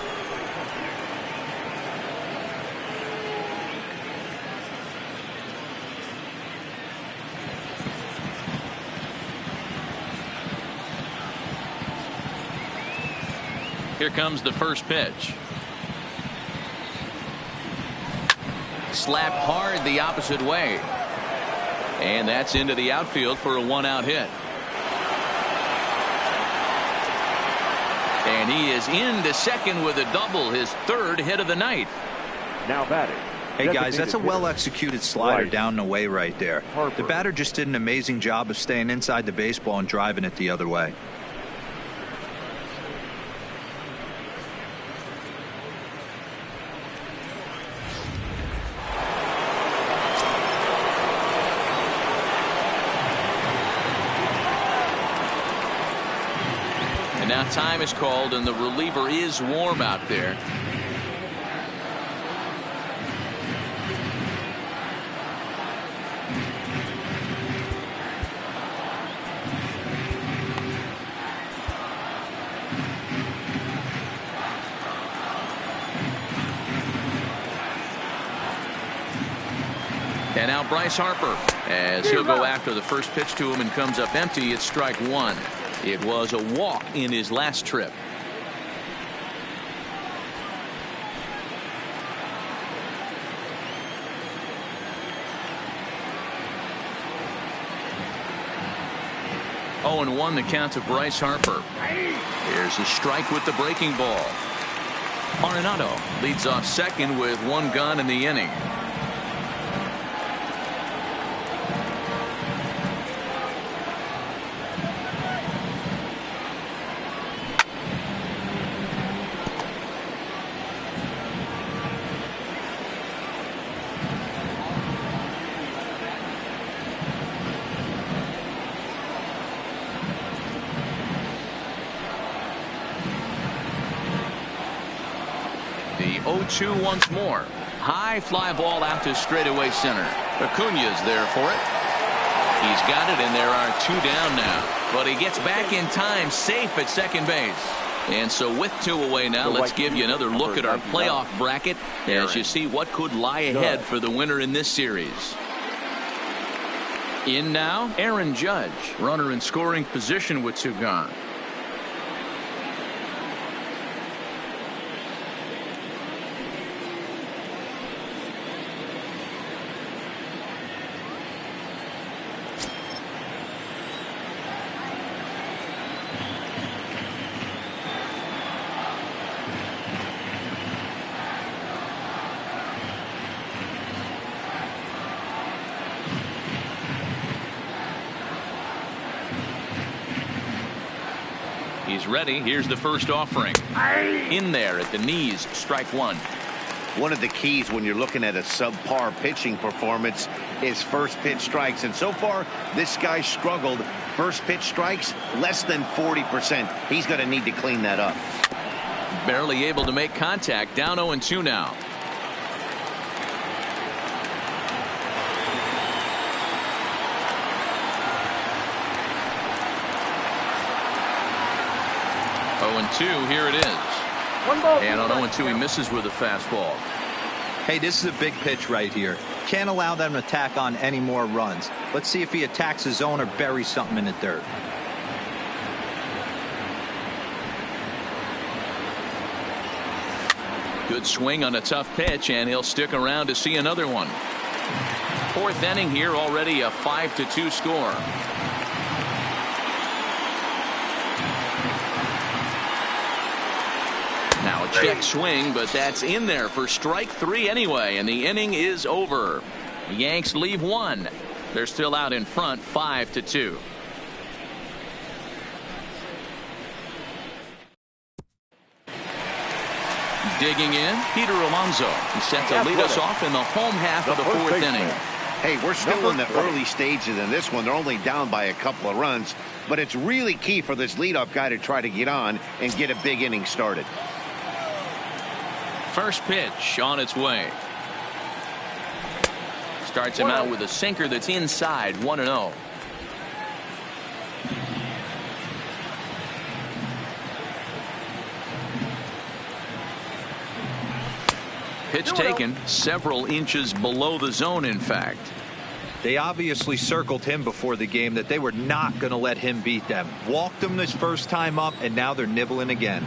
Here comes the first pitch. Slapped hard the opposite way. And that's into the outfield for a one-out hit. And he is into second with a double, his third hit of the night. Now batting. Hey guys, that's a well-executed slider down and away right there. The batter just did an amazing job of staying inside the baseball and driving it the other way. Now time is called and the reliever is warm out there. And now Bryce Harper, as he'll go after the first pitch to him and comes up empty. It's strike one. It was a walk in his last trip. Oh, and 1 the count to Bryce Harper. Here's a strike with the breaking ball. Arenado leads off second with one gone in the inning. The 0-2 once more. High fly ball out to straightaway center. Acuña's there for it. He's got it, and there are 2 down now. But he gets back in time, safe at second base. And so with 2 away now, let's give you another look at our playoff bracket as you see what could lie ahead for the winner in this series. In now, Aaron Judge, runner in scoring position with 2 gone. He's ready. Here's the first offering. In there at the knees, strike 1. One of the keys when you're looking at a subpar pitching performance is first pitch strikes. And so far, this guy struggled. First pitch strikes, less than 40%. He's going to need to clean that up. Barely able to make contact. Down 0-2 now. Here it is. And on 0-2 he misses with a fastball. Hey, this is a big pitch right here. Can't allow them to tack on any more runs. Let's see if he attacks his zone or buries something in the dirt. Good swing on a tough pitch, and he'll stick around to see another one. 4th inning here, already a 5-2 score. Now a check swing, but that's in there for strike 3 anyway, and the inning is over. The Yanks leave 1. They're still out in front, 5-2. Digging in, Peter Alonso. He's set to lead us off in the home half of the 4th inning. Hey, we're still in the early stages in this one. They're only down by a couple of runs, but it's really key for this leadoff guy to try to get on and get a big inning started. First pitch on its way. Starts him out with a sinker that's inside, 1-0. Pitch taken several inches below the zone, in fact. They obviously circled him before the game that they were not going to let him beat them. Walked him this first time up, and now they're nibbling again.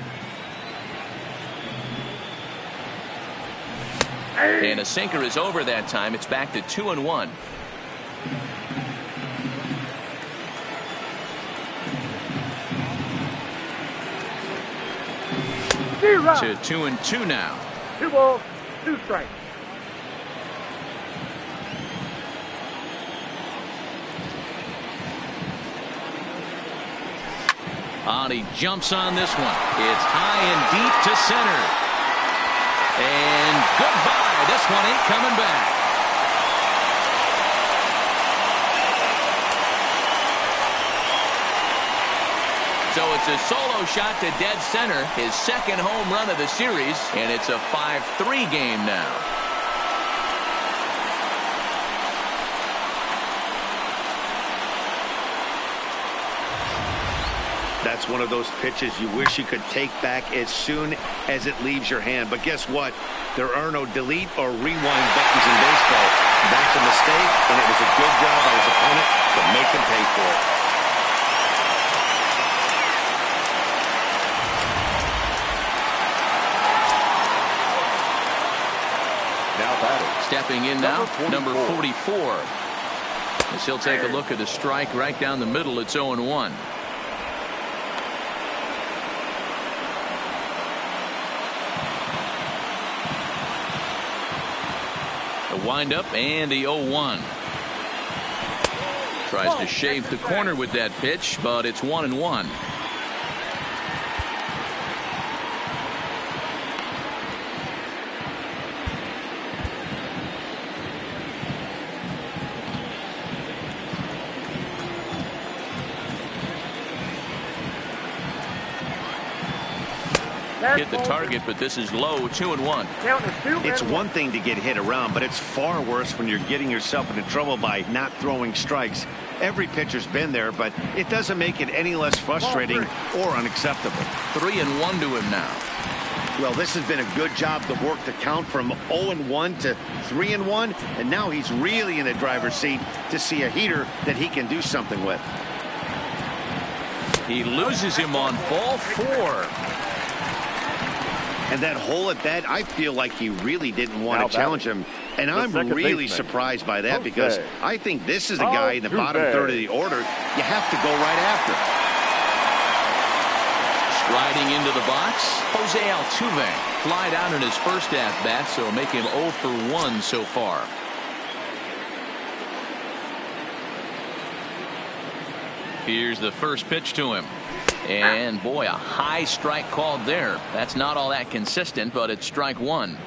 And a sinker is over that time. It's back to 2-1. To 2-2 now. 2 balls, 2 strikes. He jumps on this one. It's high and deep to center. And goodbye. This one ain't coming back. So it's a solo shot to dead center, his second home run of the series, and it's a 5-3 game now. That's one of those pitches you wish you could take back as soon as it leaves your hand. But guess what? There are no delete or rewind buttons in baseball. That's a mistake, and it was a good job by his opponent to make him pay for it. Now batting. Stepping in now, number 44. As he'll take a look at a strike right down the middle. It's 0-1. Wind up and the 0-1. Tries to shave the corner with that pitch, but it's 1-1. Hit the target, but this is low. 2-1. It's one thing to get hit around, but it's far worse when you're getting yourself into trouble by not throwing strikes. Every pitcher's been there, but it doesn't make it any less frustrating or unacceptable. 3-1 to him now. Well, this has been a good job to work the count from 0-1 to 3-1, and now he's really in the driver's seat to see a heater that he can do something with. He loses him on ball 4. And that hole at bat, I feel like he really didn't want to challenge him. And I'm really surprised by that because I think this is a guy in the bottom third of the order you have to go right after. Striding into the box, Jose Altuve. Flied out in his first at-bat, so make him 0 for 1 so far. Here's the first pitch to him. And boy, a high strike called there. That's not all that consistent, but it's strike 1.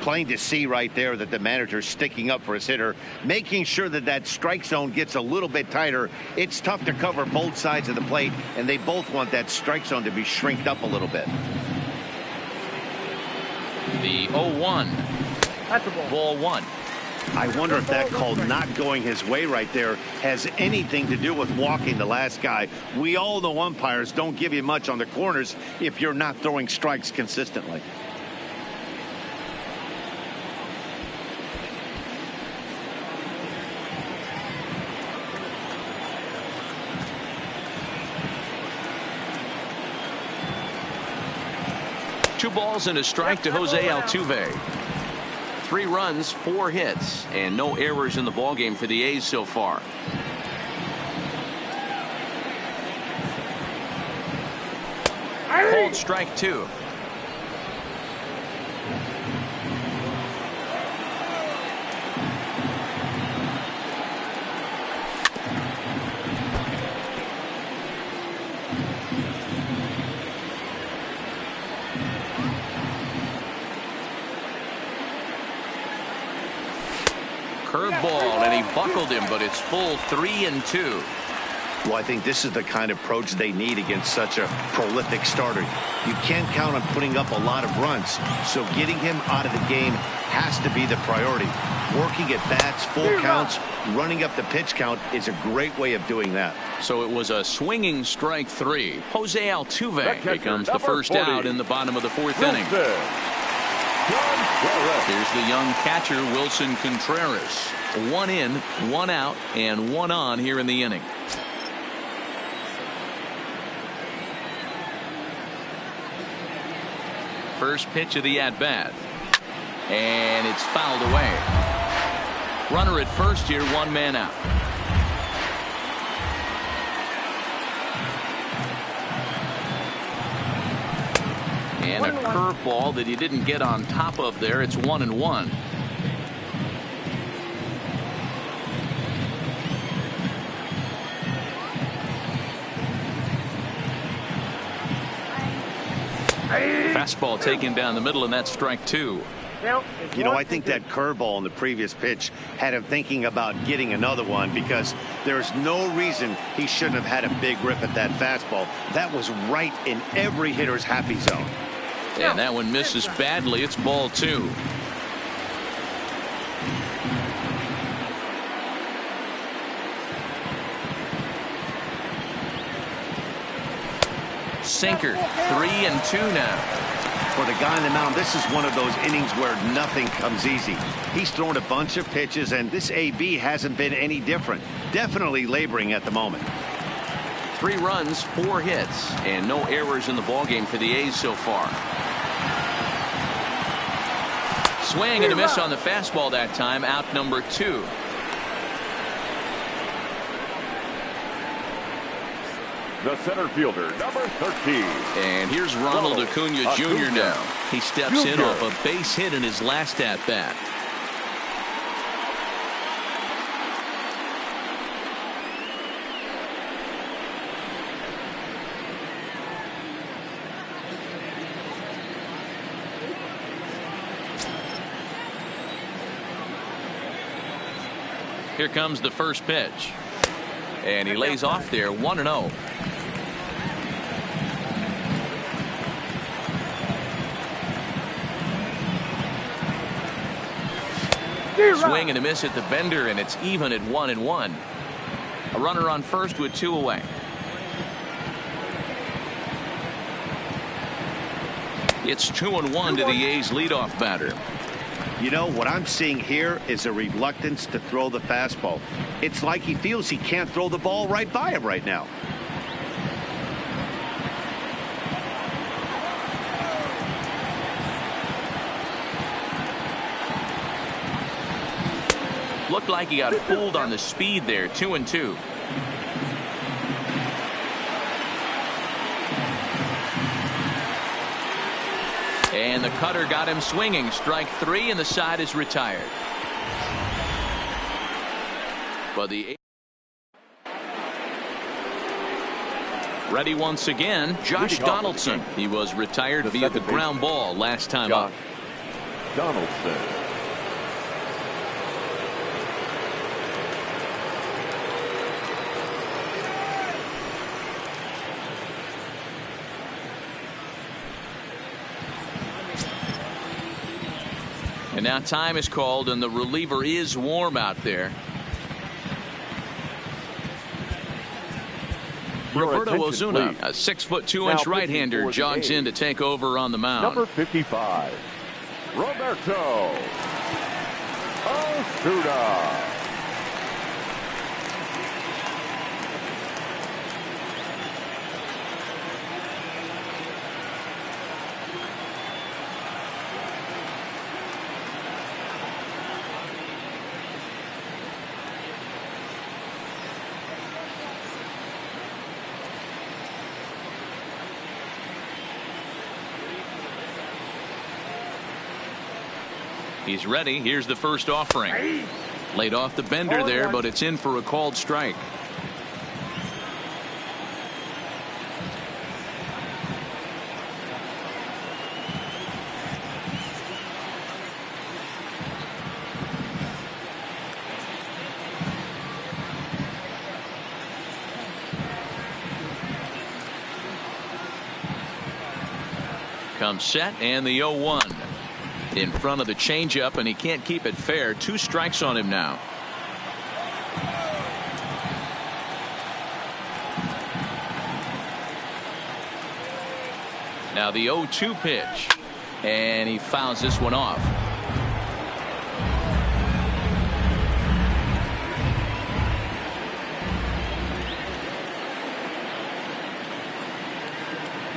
Plain to see right there that the manager's sticking up for his hitter, making sure that that strike zone gets a little bit tighter. It's tough to cover both sides of the plate, and they both want that strike zone to be shrinked up a little bit. The 0-1. That's a ball. Ball 1. I wonder if that call not going his way right there has anything to do with walking the last guy. We all know umpires don't give you much on the corners if you're not throwing strikes consistently. Two balls and a strike to Jose Altuve. 3 runs, 4 hits, and no errors in the ballgame for the A's so far. Called strike 2. Curveball, and he buckled him, but it's full 3-2. Well, I think this is the kind of approach they need against such a prolific starter. You can't count on putting up a lot of runs, so getting him out of the game has to be the priority. Working at bats, full counts, running up the pitch count is a great way of doing that. So it was a swinging strike 3. Jose Altuve becomes the first out in the bottom of the 4th inning. Here's the young catcher, Wilson Contreras. 1 in, 1 out, and 1 on here in the inning. First pitch of the at-bat. And it's fouled away. Runner at first here, 1 man out. And a curveball that he didn't get on top of there. It's 1-1. Fastball taken down the middle, and that's strike 2. You know, I think that curveball in the previous pitch had him thinking about getting another one, because there's no reason he shouldn't have had a big rip at that fastball. That was right in every hitter's happy zone. And that one misses badly. It's ball 2. Sinker, 3-2 now. For the guy on the mound, this is one of those innings where nothing comes easy. He's thrown a bunch of pitches, and this AB hasn't been any different. Definitely laboring at the moment. 3 runs, 4 hits, and no errors in the ballgame for the A's so far. Swing and a miss on the fastball that time. Out number 2. The center fielder, number 13. And here's Ronald Acuna Jr. now. He steps in off a base hit in his last at-bat. Here comes the first pitch. And he lays off there, 1-0. Swing and a miss at the bender, and it's even at 1-1. A runner on first with 2 away. It's 2-1 to the A's leadoff batter. You know, what I'm seeing here is a reluctance to throw the fastball. It's like he feels he can't throw the ball right by him right now. Looked like he got fooled on the speed there. 2-2. And the cutter got him swinging. Strike 3, and the side is retired. But the ready once again, Josh Donaldson. He was retired via the ground ball last time up. Donaldson. And now time is called, and the reliever is warm out there. Roberto Ozuna, a 6'2" right-hander, jogs in to take over on the mound. Number 55, Roberto Ozuna. He's ready. Here's the first offering. Laid off the bender there, but it's in for a called strike. Comes set and the 0-1 in front of the changeup, and he can't keep it fair. 2 strikes on him now. Now the 0-2 pitch, and he fouls this one off.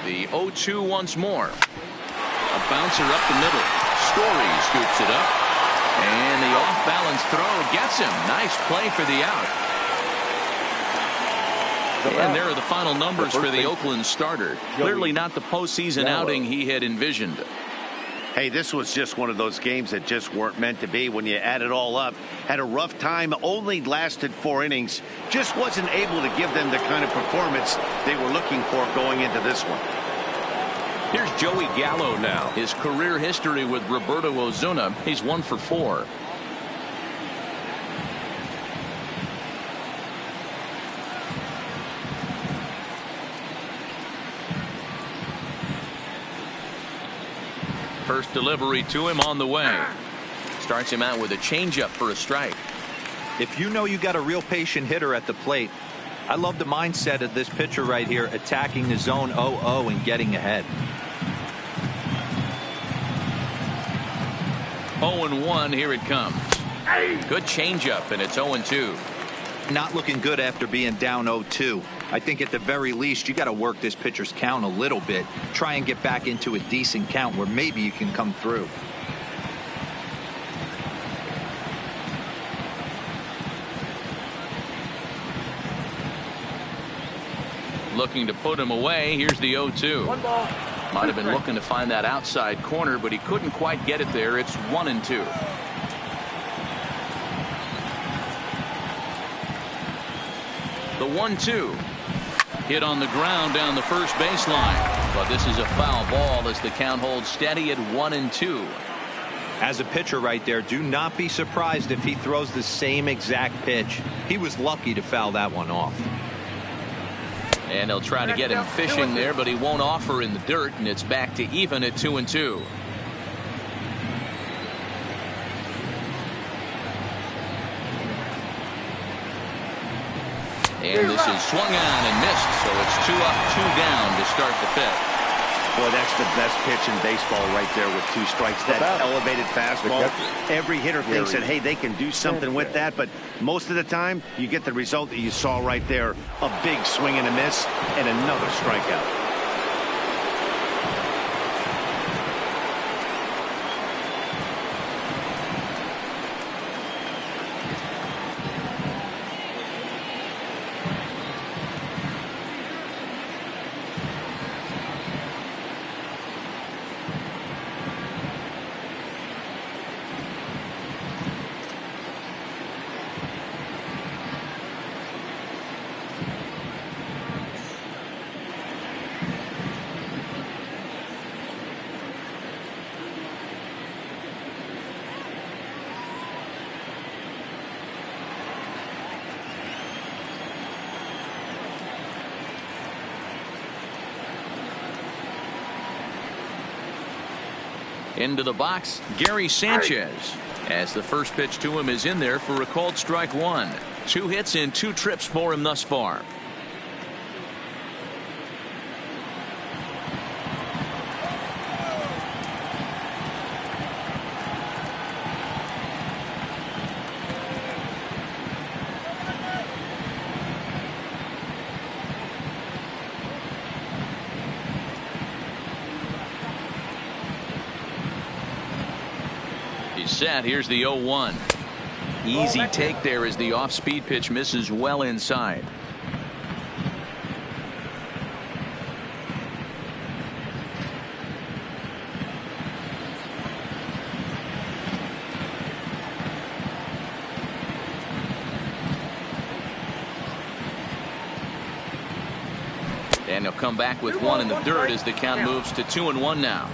The 0-2 once more. A bouncer up the middle. Story scoops it up, and the off-balance throw gets him. Nice play for the out. And there are the final numbers for the Oakland starter. Clearly not the postseason outing he had envisioned. Hey, this was just one of those games that just weren't meant to be. When you add it all up, had a rough time, only lasted 4 innings, just wasn't able to give them the kind of performance they were looking for going into this one. Here's Joey Gallo now. His career history with Roberto Ozuna, he's 1 for 4. First delivery to him on the way. Starts him out with a changeup for a strike. If you know you got a real patient hitter at the plate, I love the mindset of this pitcher right here, attacking the zone 0-0 and getting ahead. 0-1, here it comes. Good changeup, and it's 0-2. Not looking good after being down 0-2. I think at the very least you got to work this pitcher's count a little bit. Try and get back into a decent count where maybe you can come through. Looking to put him away. Here's the 0-2. Might have been looking to find that outside corner, but he couldn't quite get it there. It's 1-2. The 1-2 hit on the ground down the first baseline, but this is a foul ball as the count holds steady at 1-2. As a pitcher right there, do not be surprised if he throws the same exact pitch. He was lucky to foul that one off. And they'll try to get him fishing there, but he won't offer in the dirt, and it's back to even at 2-2. And this is swung on and missed, so it's 2 up, 2 down to start the 5th. Boy, that's the best pitch in baseball right there with 2 strikes. That elevated fastball. Every hitter thinks that, hey, they can do something with that, but most of the time you get the result that you saw right there. A big swing and a miss and another strikeout. Into the box, Gary Sanchez, as the first pitch to him is in there for a called strike 1. 2 hits in 2 trips for him thus far. Set. Here's the 0-1. Easy take there as the off-speed pitch misses well inside. And he'll come back with 1 in the dirt as the count moves to 2-1 now.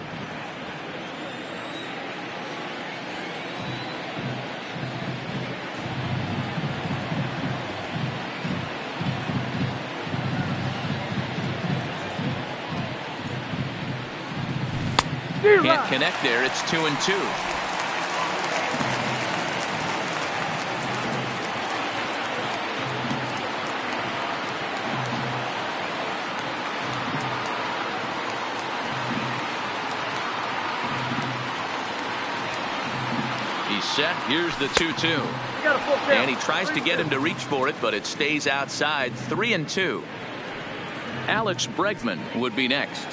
Can't connect there. It's 2-2. He's set. Here's the 2-2. And he tries to get him to reach for it, but it stays outside. 3-2. Alex Bregman would be next.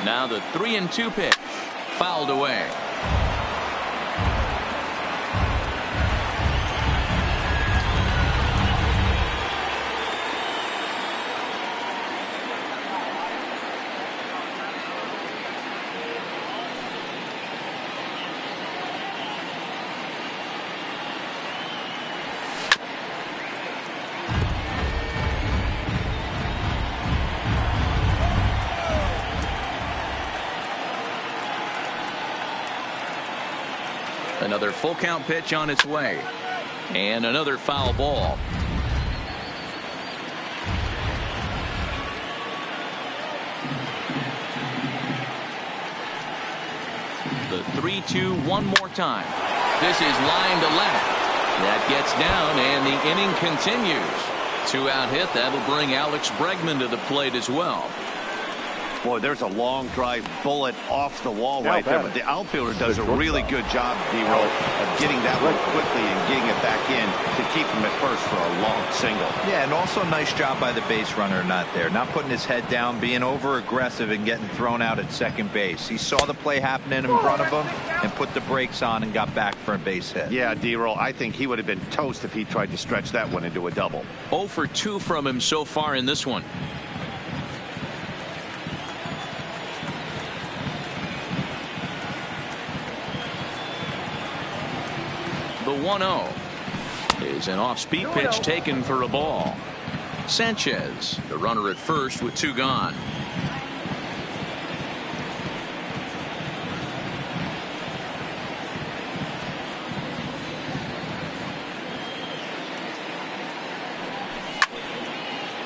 Now the 3-2 pitch. Fouled away. Another full count pitch on its way. And another foul ball. The 3-2 one more time. This is line to left. That gets down and the inning continues. 2-out hit. That'll bring Alex Bregman to the plate as well. Boy, there's a long drive bullet off the wall right there, but the outfielder does a really good job, D-Roll, of getting that one quickly and getting it back in to keep him at first for a long single. Yeah, and also nice job by the base runner not there, not putting his head down, being over aggressive and getting thrown out at second base. He saw the play happening in front of him and put the brakes on and got back for a base hit. Yeah, D-Roll, I think he would have been toast if he tried to stretch that one into a double. 0 for 2 from him so far in this one. The 1-0 is an off-speed pitch taken for a ball. Sanchez, the runner at first with 2 gone.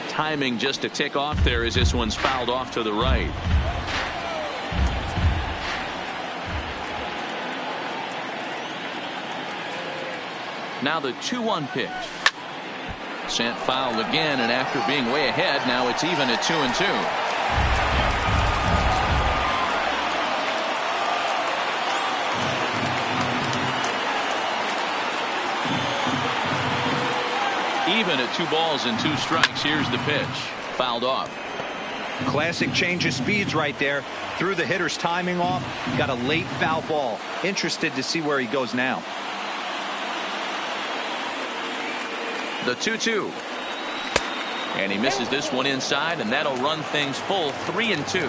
Timing just a tick off there as this one's fouled off to the right. Now the 2-1 pitch. Sent foul again, and after being way ahead, now it's even at 2-2. Even at 2 balls and 2 strikes. Here's the pitch. Fouled off. Classic change of speeds right there. Threw the hitter's timing off. Got a late foul ball. Interested to see where he goes now. The 2-2. And he misses this one inside, and that'll run things full. 3-2.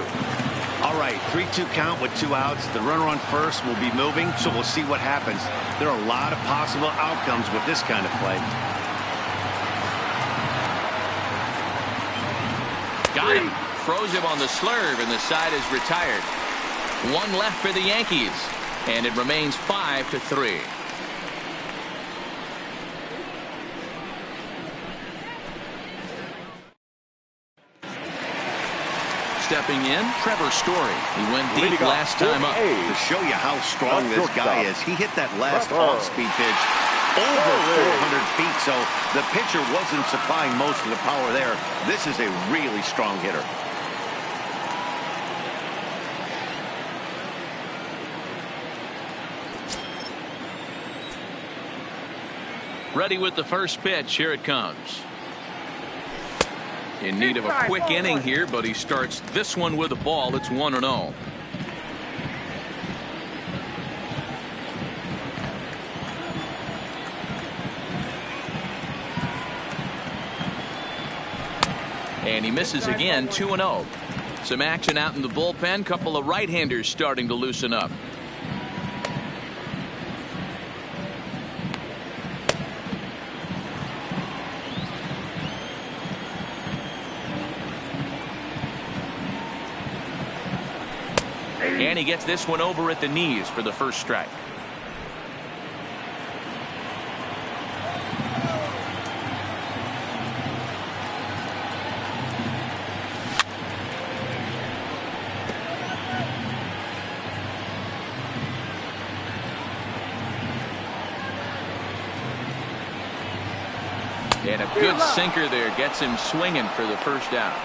All right, 3-2 count with 2 outs. The runner on first will be moving, so we'll see what happens. There are a lot of possible outcomes with this kind of play. Got him. Froze him on the slurve, and the side is retired. 1 left for the Yankees, and it remains 5-3. Stepping in, Trevor Story. He went deep last time up. To show you how strong this guy is, he hit that last off-speed pitch over 400 feet, so the pitcher wasn't supplying most of the power there. This is a really strong hitter. Ready with the first pitch. Here it comes. In need of a quick inning here, but he starts this one with a ball. It's 1-0. And he misses again. 2-0. Some action out in the bullpen. Couple of right-handers starting to loosen up. And he gets this one over at the knees for the first strike. And a good sinker there gets him swinging for the first out.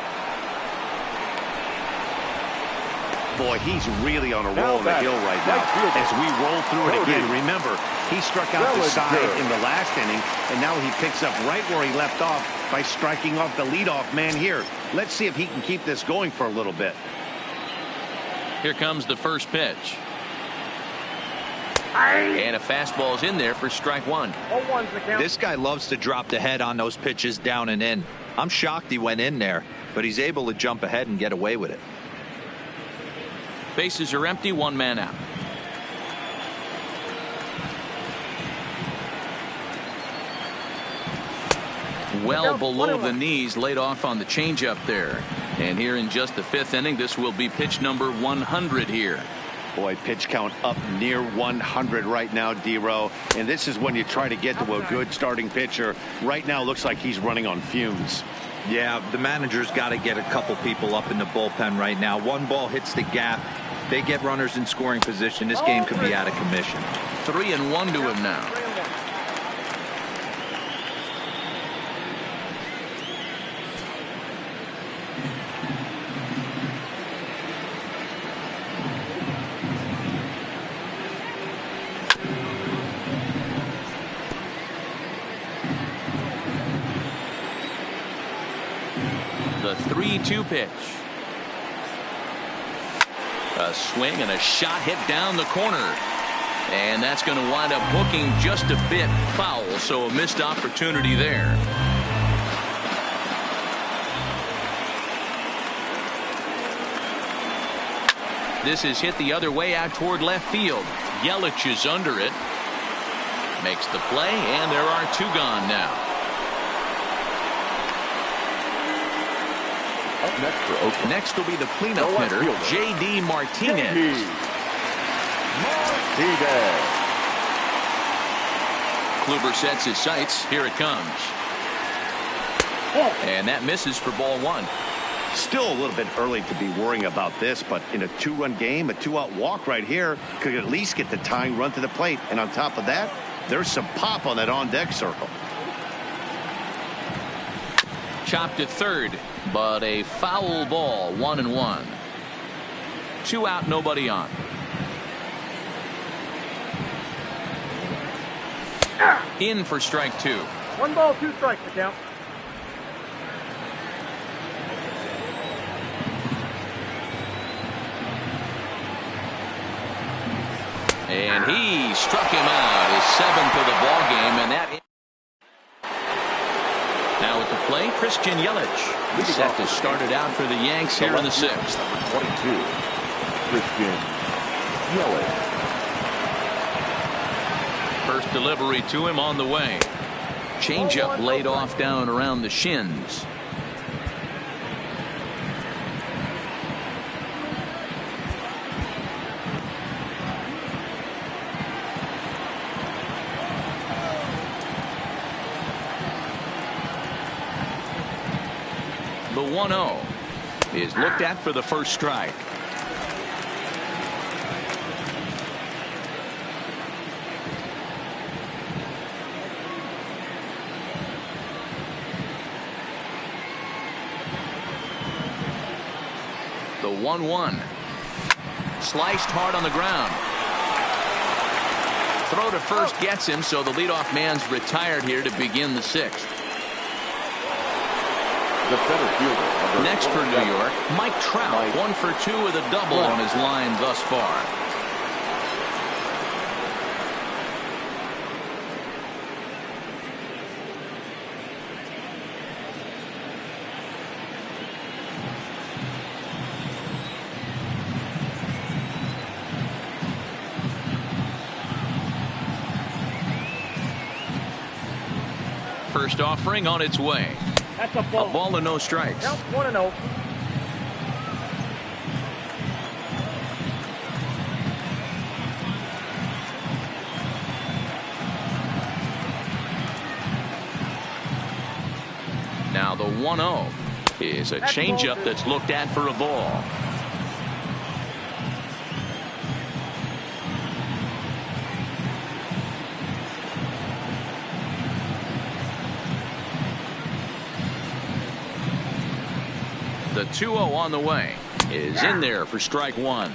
Boy, he's really on a roll in the hill right now. As we roll through it again, remember, he struck out the side in the last inning, and now he picks up right where he left off by striking off the leadoff man here. Let's see if he can keep this going for a little bit. Here comes the first pitch. And a fastball's in there for strike one. This guy loves to drop the head on those pitches down and in. I'm shocked he went in there, but he's able to jump ahead and get away with it. Bases are empty, one man out. Well below the knees, laid off on the changeup there. And here in just the fifth inning, this will be pitch number 100 here. Boy, pitch count up near 100 right now, D-Row. And this is when you try to get to a good starting pitcher. Right now, looks like he's running on fumes. Yeah, the manager's got to get a couple people up in the bullpen right now. One ball hits the gap. They get runners in scoring position. This game could be out of commission. 3-1 to him now. The 3-2 pitch. A swing and a shot hit down the corner. And that's going to wind up hooking just a bit foul, so a missed opportunity there. This is hit the other way out toward left field. Yelich is under it. Makes the play, and there are two gone now. Next will be the cleanup hitter, J.D. Martinez. Kluber sets his sights. Here it comes. And that misses for ball one. Still a little bit early to be worrying about this, but in a two-run game, a two-out walk right here could at least get the tying run to the plate. And on top of that, there's some pop on that on-deck circle. Chopped at third, but a foul ball, 1-1. 2 out, nobody on. In for strike two. 1 ball, 2 strikes, the count. And he struck him out, his 7th of the ball game, and that. Now at the plate, Christian Yelich. He's set to start it out for the Yanks here in the 6th. 22, Christian Yelich. First delivery to him on the way. Changeup laid off down around the shins. The 1-0 is looked at for the first strike. The 1-1 sliced hard on the ground. Throw to first gets him, so the leadoff man's retired here to begin the 6th. The center fielder. Next for New York, Mike Trout, 1 for 2 with a double on his line thus far. First offering on its way. That's a ball. A ball and no strikes. Count 1-0. Now the 1-0 is a changeup that's looked at for a ball. The 2-0 on the way is in there for strike one.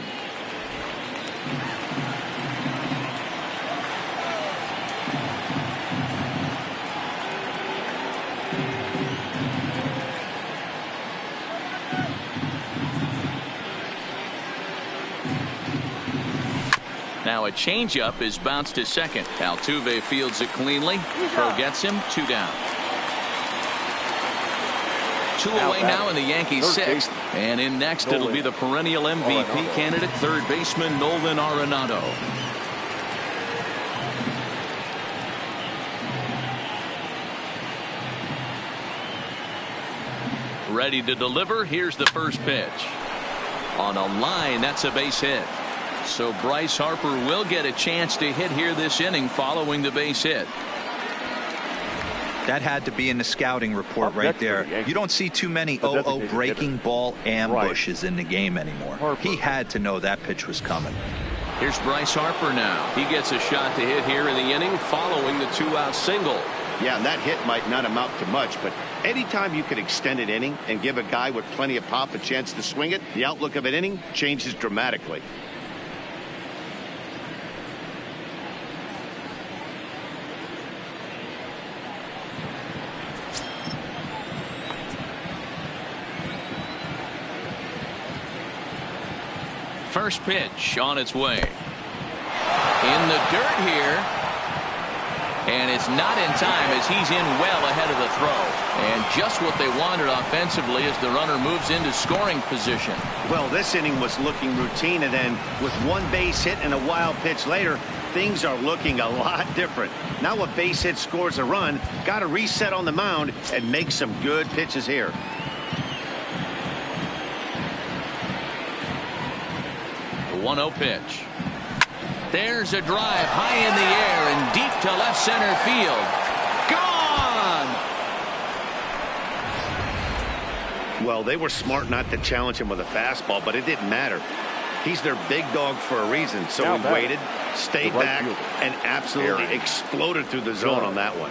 Now a changeup is bounced to second. Altuve fields it cleanly. Crow gets him. 2 down. 2 away now in the Yankees' sixth. And in next it'll be the perennial MVP candidate, third baseman Nolan Arenado. Ready to deliver. Here's the first pitch. On a line, that's a base hit. So Bryce Harper will get a chance to hit here this inning following the base hit. That had to be in the scouting report right there. You don't see too many 0-0 breaking ball ambushes in the game anymore. He had to know that pitch was coming. Here's Bryce Harper now. He gets a shot to hit here in the inning following the 2-out single. Yeah, and that hit might not amount to much, but anytime you can extend an inning and give a guy with plenty of pop a chance to swing it, the outlook of an inning changes dramatically. First pitch on its way. In the dirt here. And it's not in time as he's in well ahead of the throw. And just what they wanted offensively as the runner moves into scoring position. Well, this inning was looking routine, and then with one base hit and a wild pitch later, things are looking a lot different. Now a base hit scores a run, got to reset on the mound and make some good pitches here. The 1-0 pitch. There's a drive high in the air and deep to left center field. Gone! Well, they were smart not to challenge him with a fastball, but it didn't matter. He's their big dog for a reason. So he waited, stayed back, and absolutely exploded through the zone on that one.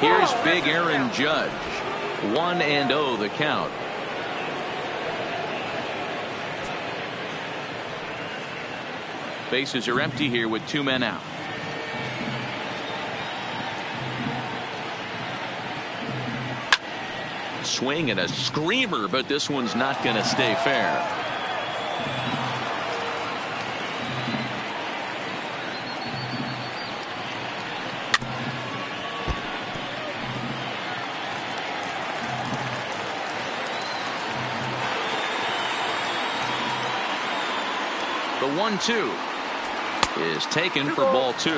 Here's big Aaron Judge. 1-0 the count. Bases are empty here with 2 men out. Swing and a screamer, but this one's not going to stay fair. The 1-2 is taken for ball 2.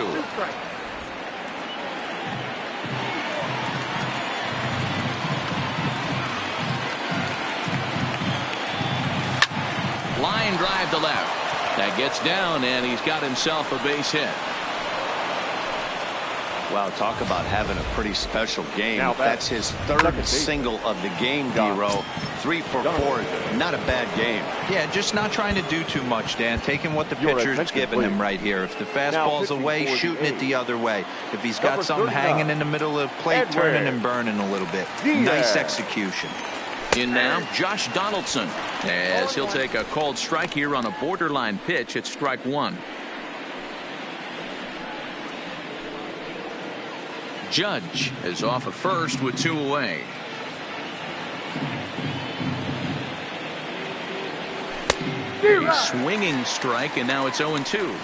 Line drive to left. That gets down, and he's got himself a base hit. Wow, talk about having a pretty special game. That's his third single of the game, D-Row. 3 for 4. Not a bad game. Yeah, just not trying to do too much, Dan. Taking what the pitcher's giving him right here. If the fastball's away, shooting it the other way. If he's got something hanging in the middle of the plate, turning and burning a little bit. Nice execution. In now, Josh Donaldson, as he'll take a called strike here on a borderline pitch at strike 1. Judge is off at first with 2 away. A swinging strike, and now it's 0-2.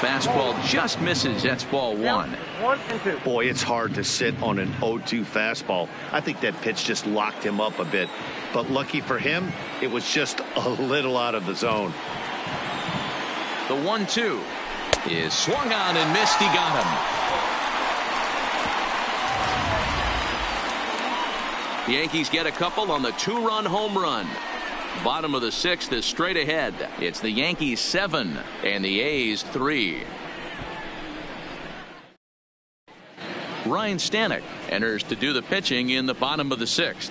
Fastball just misses. That's ball 1. 1 and 2. Boy, it's hard to sit on an 0-2 fastball. I think that pitch just locked him up a bit. But lucky for him, it was just a little out of the zone. The 1-2 is swung on and missed. He got him. The Yankees get a couple on the 2-run home run. Bottom of the 6th is straight ahead. It's the Yankees 7 and the A's 3. Ryan Stanek enters to do the pitching in the bottom of the 6th.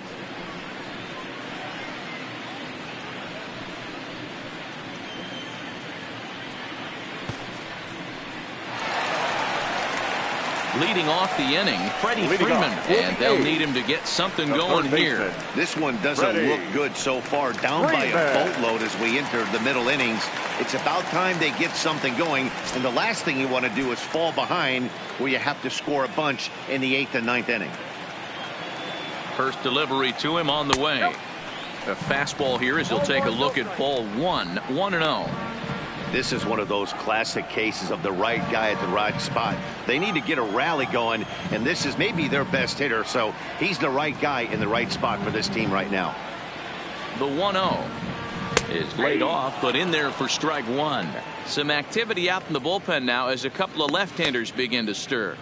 Leading off the inning, Freddie Freeman, and they'll need him to get something going here. This one doesn't look good so far, down by a boatload as we enter the middle innings. It's about time they get something going, and the last thing you want to do is fall behind where you have to score a bunch in the 8th and 9th inning. First delivery to him on the way. A fastball here as he'll take a look at ball 1, 1-0. This is one of those classic cases of the right guy at the right spot. They need to get a rally going, and this is maybe their best hitter, so he's the right guy in the right spot for this team right now. The 1-0 is laid off, but in there for strike 1. Some activity out in the bullpen now as a couple of left-handers begin to stir.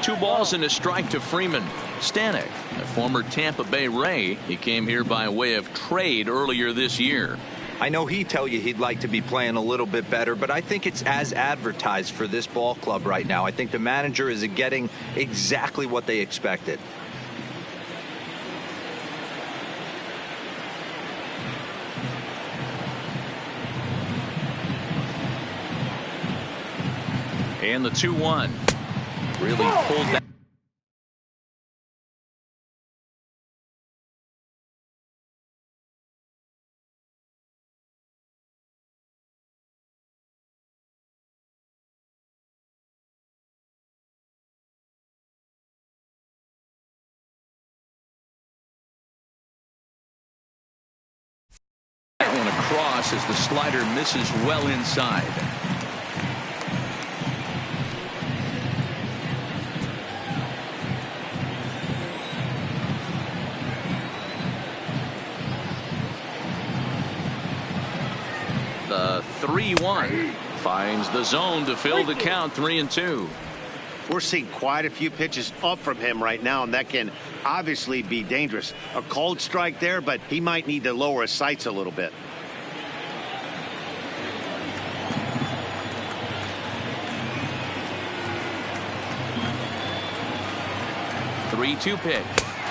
Two balls and a strike to Freeman. Stanek, a former Tampa Bay Ray. He came here by way of trade earlier this year. I know he'd tell you he'd like to be playing a little bit better, but I think it's as advertised for this ball club right now. I think the manager is getting exactly what they expected. And the 2-1. Really pulled that. That one across as the slider misses well inside. The 3-1 finds the zone to fill the count, 3-2. We're seeing quite a few pitches up from him right now, and that can obviously be dangerous. A called strike there, but he might need to lower his sights a little bit. Three-two pitch.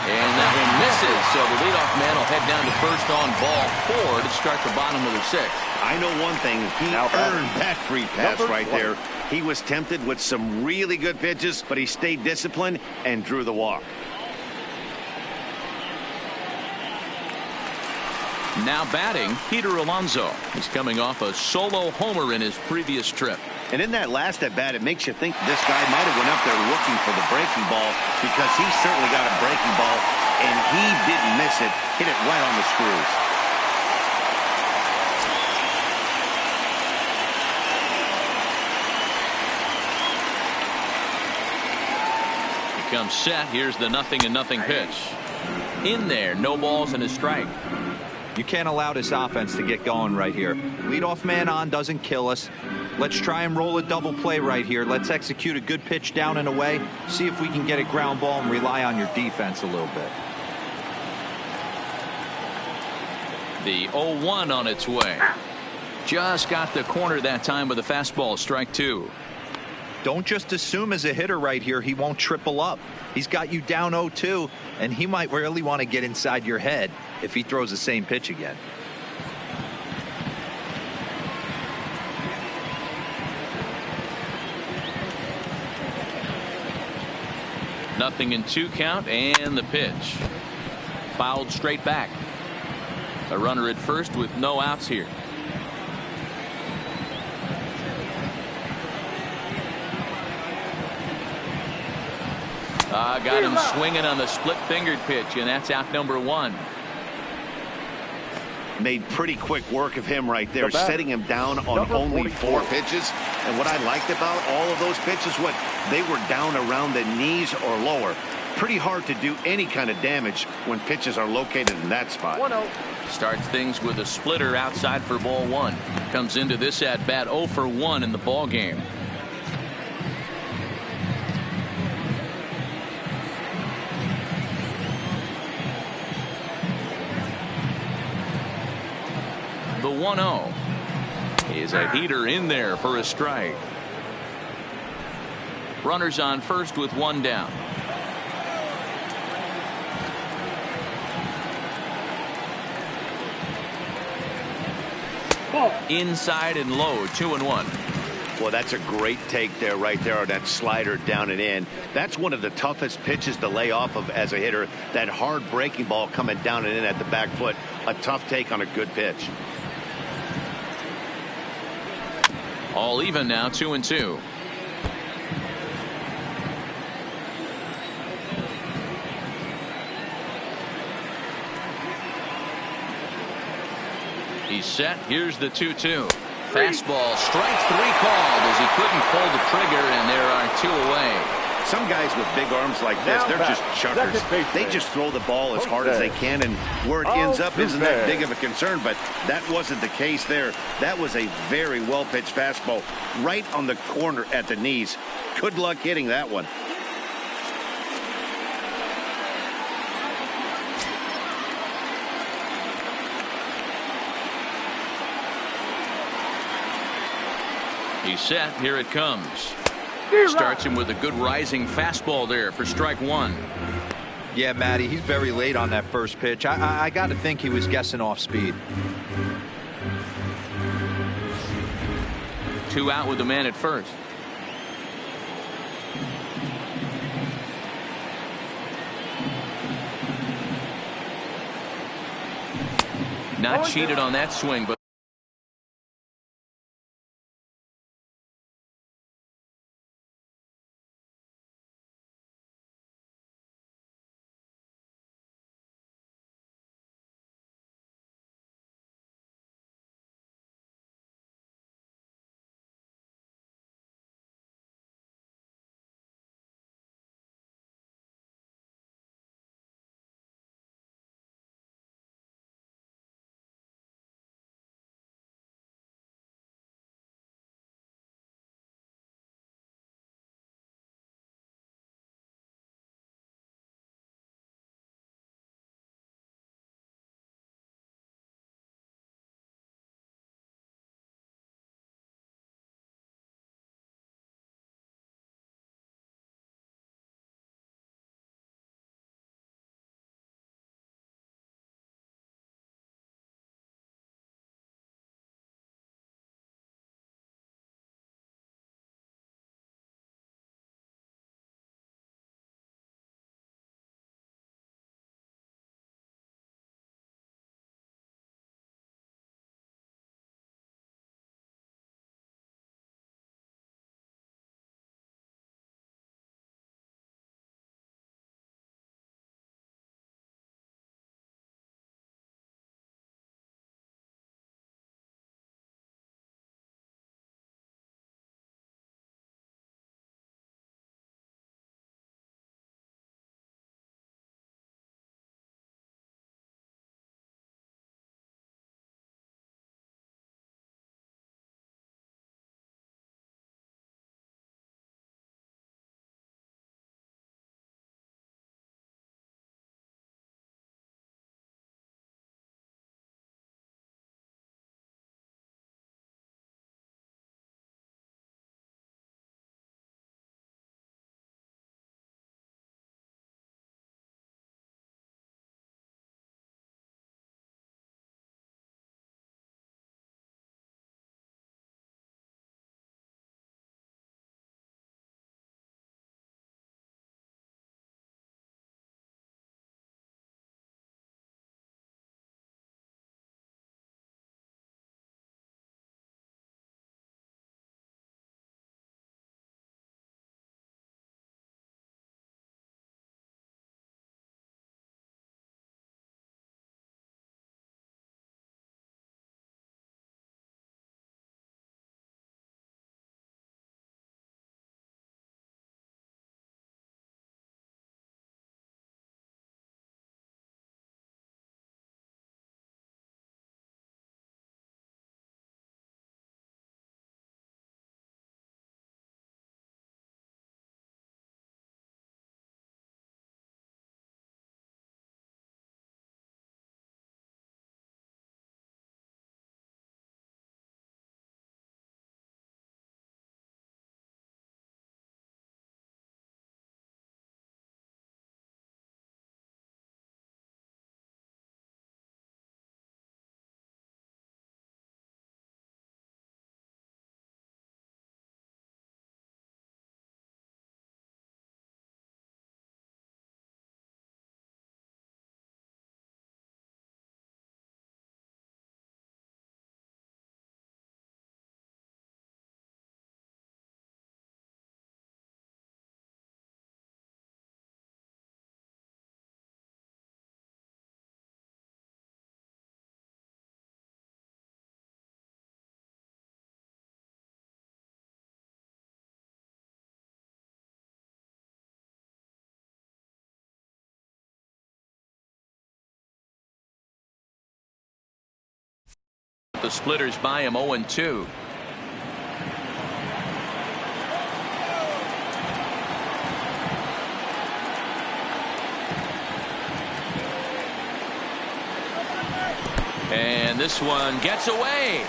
And that one misses, so the leadoff man will head down to first on ball 4 to start the bottom of the 6th. I know one thing. He earned that free pass right there. He was tempted with some really good pitches, but he stayed disciplined and drew the walk. Now batting, Peter Alonso. He's coming off a solo homer in his previous trip. And in that last at bat, it makes you think this guy might have went up there looking for the breaking ball, because he certainly got a breaking ball, and he didn't miss it. Hit it right on the screws. He comes set. Here's the 0-0 pitch. In there, no balls and a strike. You can't allow this offense to get going right here. Leadoff man on doesn't kill us. Let's try and roll a double play right here. Let's execute a good pitch down and away. See if we can get a ground ball and rely on your defense a little bit. The 0-1 on its way. Just got the corner that time with a fastball, strike 2. Don't just assume as a hitter right here he won't triple up. He's got you down 0-2, and he might really want to get inside your head if he throws the same pitch again. Nothing in 2 count, and the pitch. Fouled straight back. A runner at first with no outs here. Got him swinging on the split-fingered pitch, and that's out number 1. Made pretty quick work of him right there, setting him down on only 4 pitches. And what I liked about all of those pitches, what they were down around the knees or lower. Pretty hard to do any kind of damage when pitches are located in that spot. 1-0. Starts things with a splitter outside for ball 1. Comes into this at bat 0 for 1 in the ball game. 1-0. Is a heater in there for a strike. Runners on first with one down. Inside and low, 2-1. Well, that's a great take there, right there on that slider down and in. That's one of the toughest pitches to lay off of as a hitter. That hard breaking ball coming down and in at the back foot. A tough take on a good pitch. All even now, 2-2. He's set. Here's the 2-2. Fastball, strike three called as he couldn't pull the trigger, and there are two away. Some guys with big arms like this, they're just chuckers. They just throw the ball as hard as they can, and where it ends up isn't that big of a concern, but that wasn't the case there. That was a very well-pitched fastball right on the corner at the knees. Good luck hitting that one. He's set. Here it comes. Starts him with a good rising fastball there for strike one. Yeah, Matty, he's very late on that first pitch. I got to think he was guessing off speed. 2 out with the man at first. Not cheated on that swing, but The splitters by him 0-2. And this one gets away.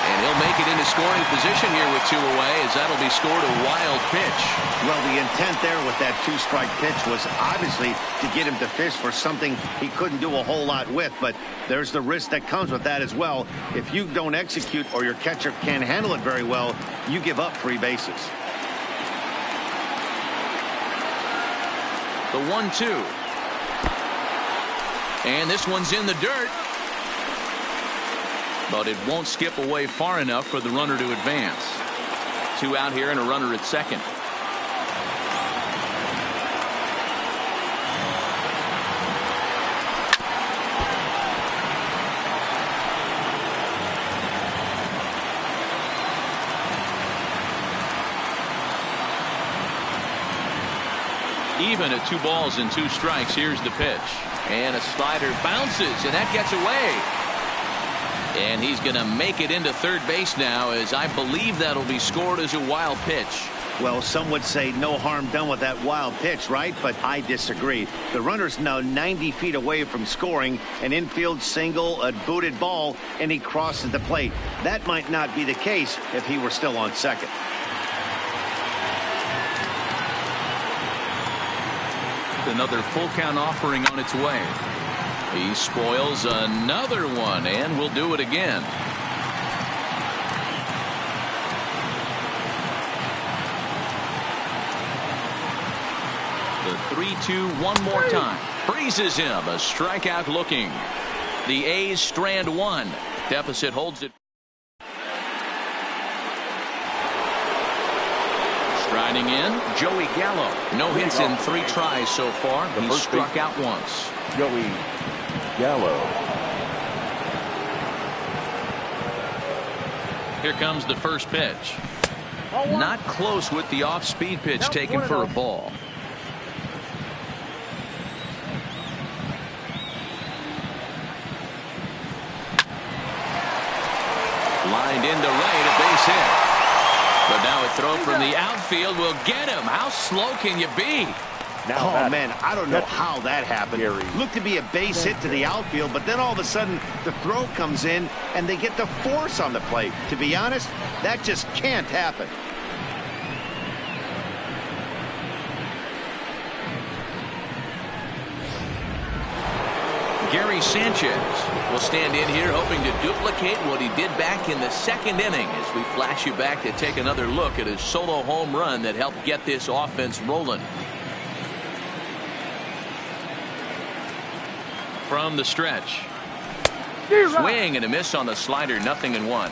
And he'll make it into scoring position here with 2 away, as that'll be scored a wild pitch. Well, the intent there with that 2-strike pitch was obviously to get him to fish for something he couldn't do a whole lot with, but there's the risk that comes with that as well. If you don't execute or your catcher can't handle it very well, you give up 3 bases. The 1-2. And this one's in the dirt. But it won't skip away far enough for the runner to advance. 2 out here and a runner at second. Even at 2 balls and 2 strikes, here's the pitch. And a slider bounces, and that gets away. And he's going to make it into third base now, as I believe that'll be scored as a wild pitch. Well, some would say no harm done with that wild pitch, right? But I disagree. The runner's now 90 feet away from scoring, an infield single, a booted ball, and he crosses the plate. That might not be the case if he were still on second. Another full count offering on its way. He spoils another one, and will do it again. The 3-2 one more time. Freezes him. A strikeout looking. The A's strand 1. Deficit holds it. Striding in, Joey Gallo. No hits in 3 tries so far. He struck out once. Joey Gallo. Here comes the first pitch. Not close with the off-speed pitch taken for a ball. Lined into right, a base hit. But now a throw from the outfield will get him. How slow can you be? Oh, man, I don't know how that happened. Looked to be a base hit to the outfield, but then all of a sudden the throw comes in and they get the force on the plate. To be honest, that just can't happen. Gary Sanchez will stand in here hoping to duplicate what he did back in the second inning, as we flash you back to take another look at his solo home run that helped get this offense rolling. From the stretch. Swing and a miss on the slider, 0-1.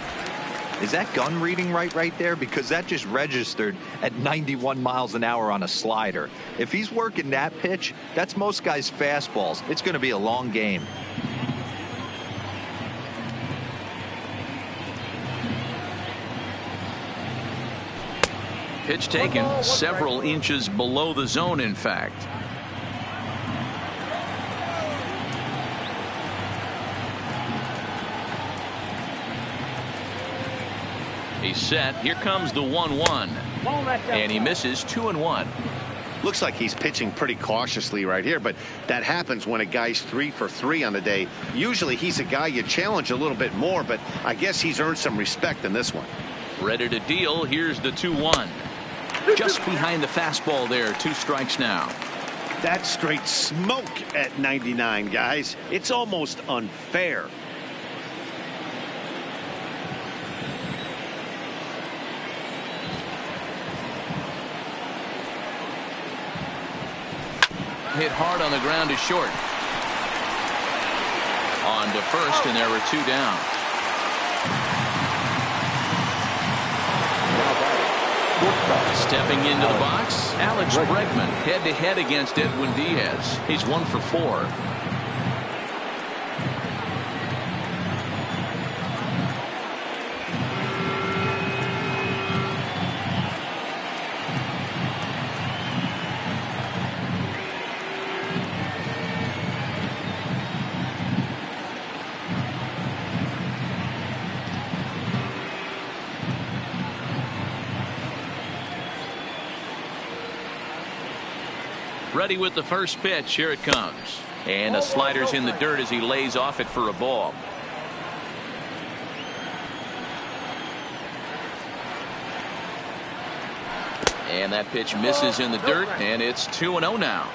Is that gun reading right there? Because that just registered at 91 miles an hour on a slider. If he's working that pitch, that's most guys' fastballs. It's going to be a long game. Pitch taken several inches below the zone, in fact. He's set. Here comes the 1-1. And he misses 2-1. Looks like he's pitching pretty cautiously right here, but that happens when a guy's 3 for 3 on the day. Usually he's a guy you challenge a little bit more, but I guess he's earned some respect in this one. Ready to deal. Here's the 2-1. Just behind the fastball there. 2 strikes now. That's straight smoke at 99, guys. It's almost unfair. Hit hard on the ground to short. On to first, and there were 2 down. Stepping into the box, Alex Bregman, head-to-head against Edwin Diaz. He's 1 for 4. Ready with the first pitch. Here it comes. And the slider's in the dirt as he lays off it for a ball. And that pitch misses in the dirt, and it's 2-0 now.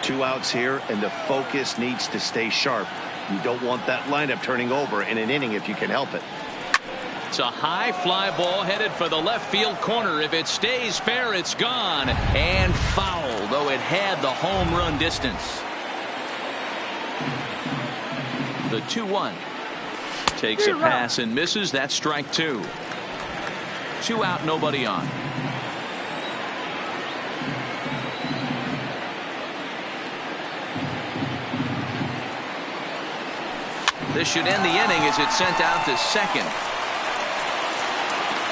2 outs here, and the focus needs to stay sharp. You don't want that lineup turning over in an inning if you can help it. It's a high fly ball headed for the left field corner. If it stays fair, it's gone. And foul, though it had the home run distance. The 2-1. Takes a pass and misses. That's strike 2. 2 out, nobody on. This should end the inning as it's sent out to second.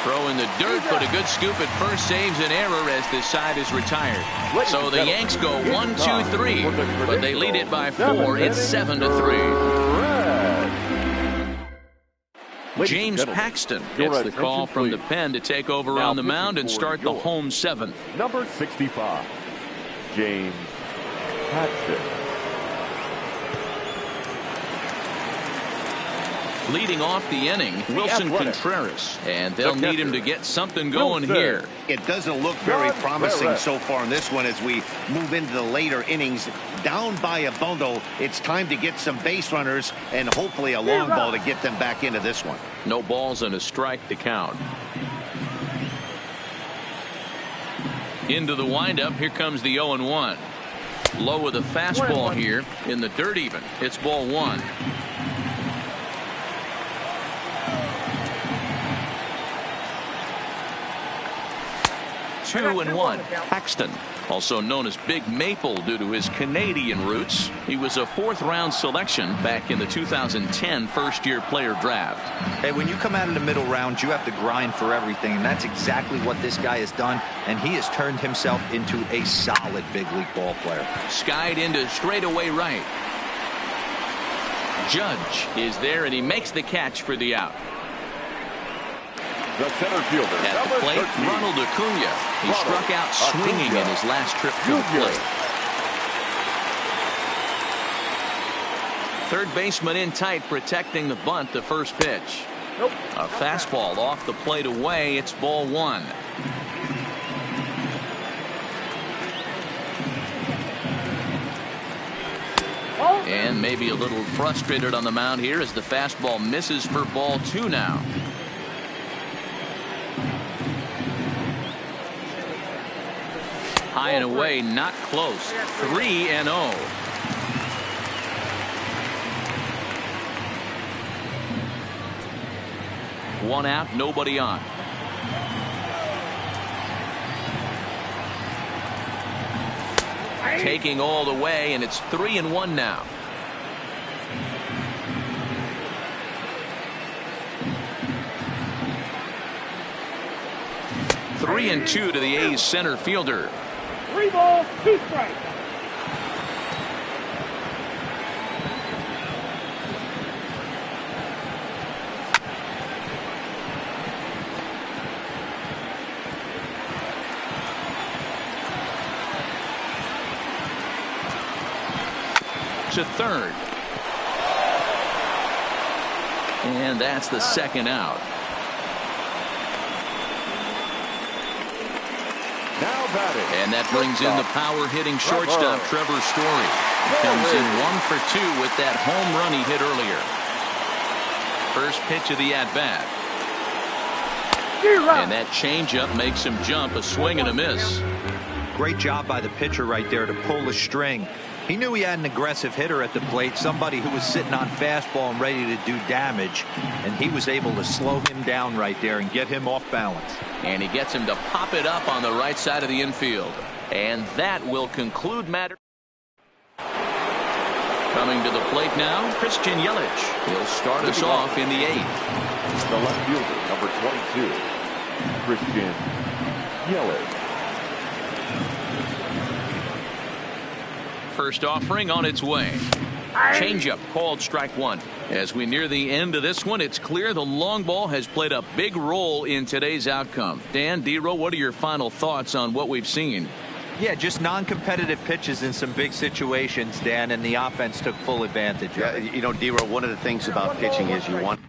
Throw in the dirt, but a good scoop at first saves an error as this side is retired. So the Yanks go 1-2-3, but they lead it by 4. It's 7-3. James Paxton gets the call from the pen to take over on the mound and start the home 7th. Number 65, James Paxton. Leading off the inning, Wilson Contreras, and they'll need him to get something going here. It doesn't look very promising so far in this one as we move into the later innings. Down by a bundle, it's time to get some base runners and hopefully a long ball to get them back into this one. No balls and a strike to count. Into the windup, here comes the 0-1. Low with a fastball here in the dirt even. It's ball 1. 2-1. Paxton, also known as Big Maple due to his Canadian roots. He was a 4th-round selection back in the 2010 first-year player draft. Hey, when you come out of the middle rounds, you have to grind for everything, and that's exactly what this guy has done, and he has turned himself into a solid big league ball player. Skied into straightaway right. Judge is there, and he makes the catch for the out. The center fielder at the plate, 13. Ronald Acuna. He struck out swinging in his last trip to the plate. Third baseman in tight, protecting the bunt. The first pitch. A fastball off the plate away. It's ball 1. And maybe a little frustrated on the mound here as the fastball misses for ball 2 now. High and away, not close. 3-0. One out, nobody on. Taking all the way, and it's 3-1 now. Three and 2 to the A's center fielder. 3 balls, 2 strikes. To third. And that's the second out. Now batting. And that brings in the power-hitting shortstop, Trevor Story. Comes in 1 for 2 with that home run he hit earlier. First pitch of the at-bat. And that changeup makes him jump, a swing and a miss. Great job by the pitcher right there to pull the string. He knew he had an aggressive hitter at the plate, somebody who was sitting on fastball and ready to do damage, and he was able to slow him down right there and get him off balance. And he gets him to pop it up on the right side of the infield. And that will conclude matters. Coming to the plate now, Christian Yelich. He'll start us off in the 8th. The left fielder, number 22, Christian Yelich. First offering on its way. Changeup called strike 1. As we near the end of this one, it's clear the long ball has played a big role in today's outcome. Dan, Dero, what are your final thoughts on what we've seen? Yeah, just non-competitive pitches in some big situations, Dan, and the offense took full advantage of it. You know, D-Row, one of the things about pitching is you want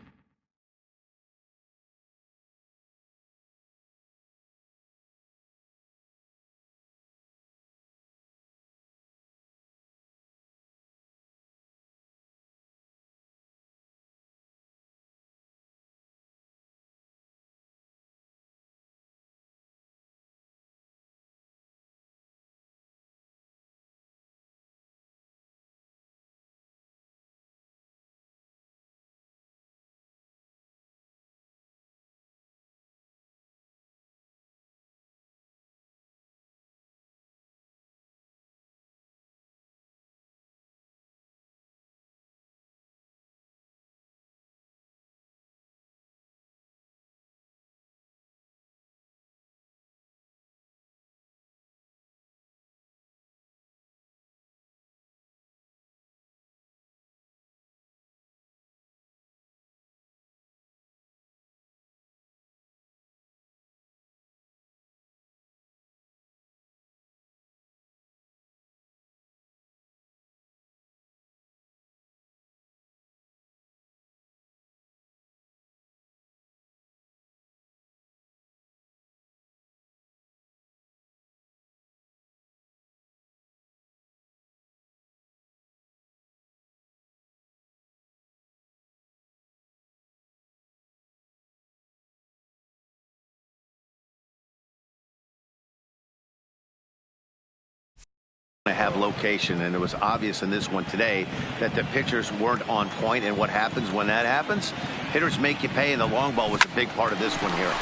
to have location, and it was obvious in this one today that the pitchers weren't on point. And what happens when that happens? Hitters make you pay, and the long ball was a big part of this one here.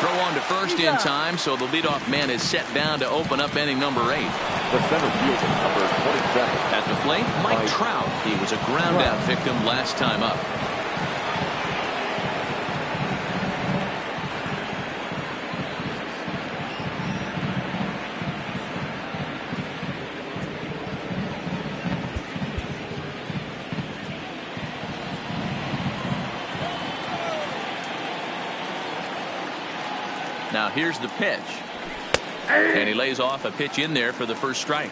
Throw on to first in time, so the leadoff man is set down to open up inning number 8. The center fielder, number 27. At the plate, Mike Trout. He was a ground-out victim last time up. Now here's the pitch. And he lays off a pitch in there for the first strike.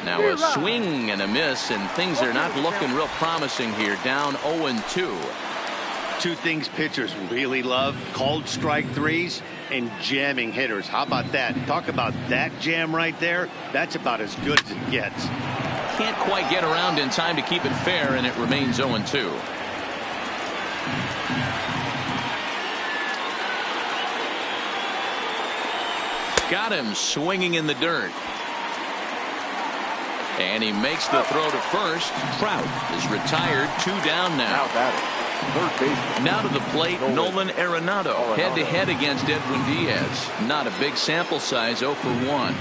Now a swing and a miss, and things are not looking real promising here. Down 0-2. Two things pitchers really love: called strike threes and jamming hitters. How about that? Talk about that jam right there. That's about as good as it gets. Can't quite get around in time to keep it fair, and it remains 0-2. Got him swinging in the dirt. And he makes the throw to first. Trout is retired, 2 down now. Now to the plate, Nolan Arenado, head-to-head against Edwin Diaz. Not a big sample size, 0 for 1.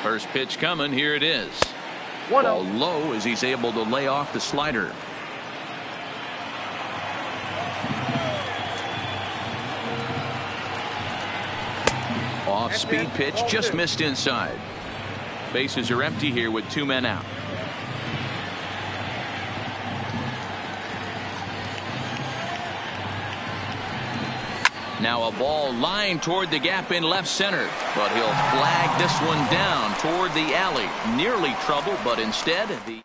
First pitch coming. Here it is. Ball low as he's able to lay off the slider. Off-speed pitch, just missed inside. Bases are empty here with 2 men out. Now a ball lined toward the gap in left center, but he'll flag this one down toward the alley. Nearly trouble, but instead the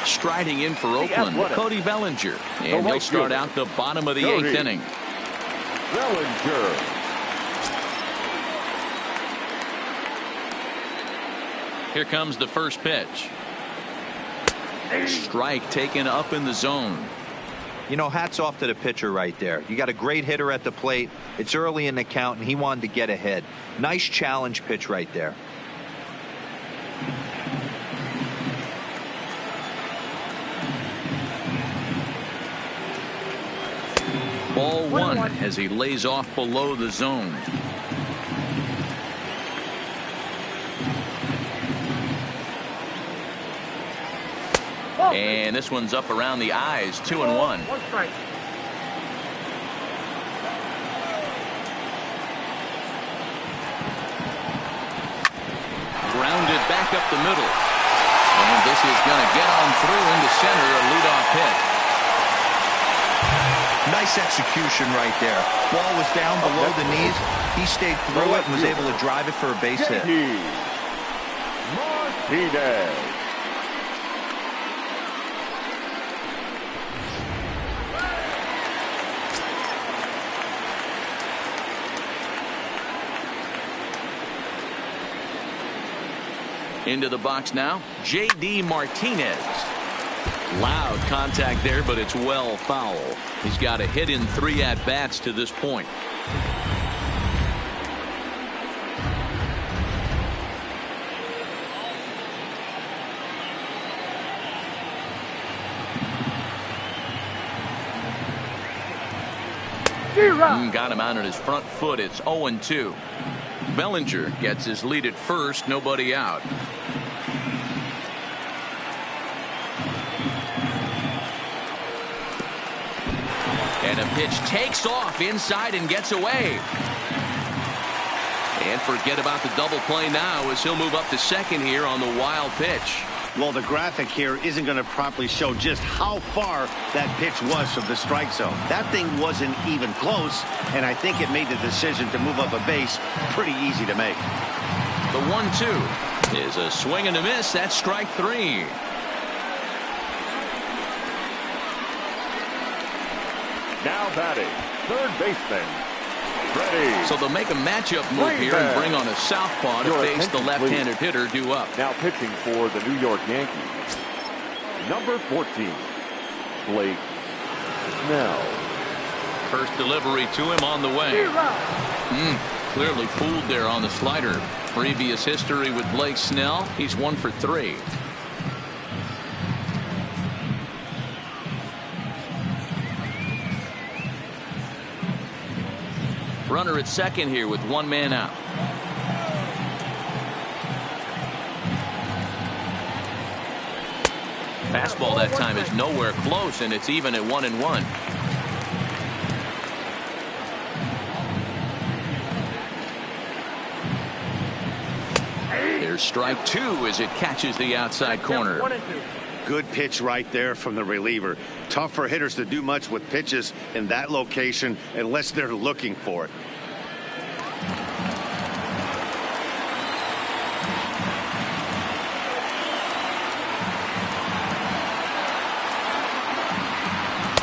striding in for Oakland, Cody Bellinger, and he'll start out the bottom of the 8th inning. Bellinger. Here comes the first pitch. Strike taken up in the zone. You know, hats off to the pitcher right there. You got a great hitter at the plate. It's early in the count, and he wanted to get ahead. Nice challenge pitch right there. Ball 1 as he lays off below the zone. And this one's up around the eyes, 2-1. 1 strike. Grounded back up the middle. And this is going to get on through into center, a leadoff hit. Nice execution right there. Ball was down below the knees. He stayed through it and was able to drive it for a base hit. Martinez. Into the box now, J.D. Martinez. Loud contact there, but it's well foul. He's got a hit in 3 at-bats to this point. Got him out on his front foot. It's 0-2. Bellinger gets his lead at first, nobody out. And a pitch takes off inside and gets away. And forget about the double play now as he'll move up to second here on the wild pitch. Well, the graphic here isn't going to properly show just how far that pitch was from the strike zone. That thing wasn't even close, and I think it made the decision to move up a base pretty easy to make. The 1-2 is a swing and a miss. That's strike 3. Now batting, third baseman, Freddie. So they'll make a matchup move here and bring on a southpaw to face the left-handed hitter due up. Now pitching for the New York Yankees, number 14, Blake Snell. First delivery to him on the way. Clearly fooled there on the slider. Previous history with Blake Snell, he's 1 for 3. Runner at second here with 1 man out. Fastball that time is nowhere close, and it's even at 1-1. There's strike 2 as it catches the outside corner. Good pitch right there from the reliever. Tough for hitters to do much with pitches in that location unless they're looking for it.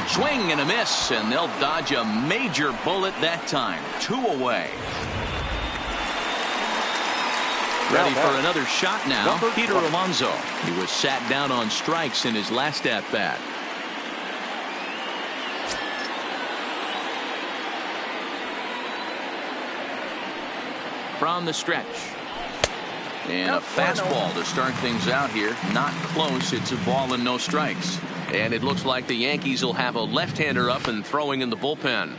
Swing and a miss, and they'll dodge a major bullet that time. 2 away. Ready for another shot now. Peter Alonso. He was sat down on strikes in his last at-bat. From the stretch. And a fastball to start things out here. Not close. It's a ball and no strikes. And it looks like the Yankees will have a left-hander up and throwing in the bullpen.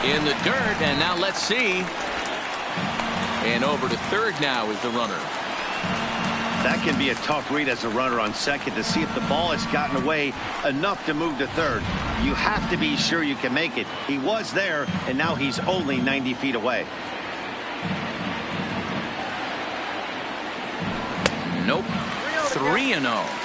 In the dirt, and now let's see. And over to third now is the runner. That can be a tough read as a runner on second to see if the ball has gotten away enough to move to third. You have to be sure you can make it. He was there, and now he's only 90 feet away. Nope. 3-0.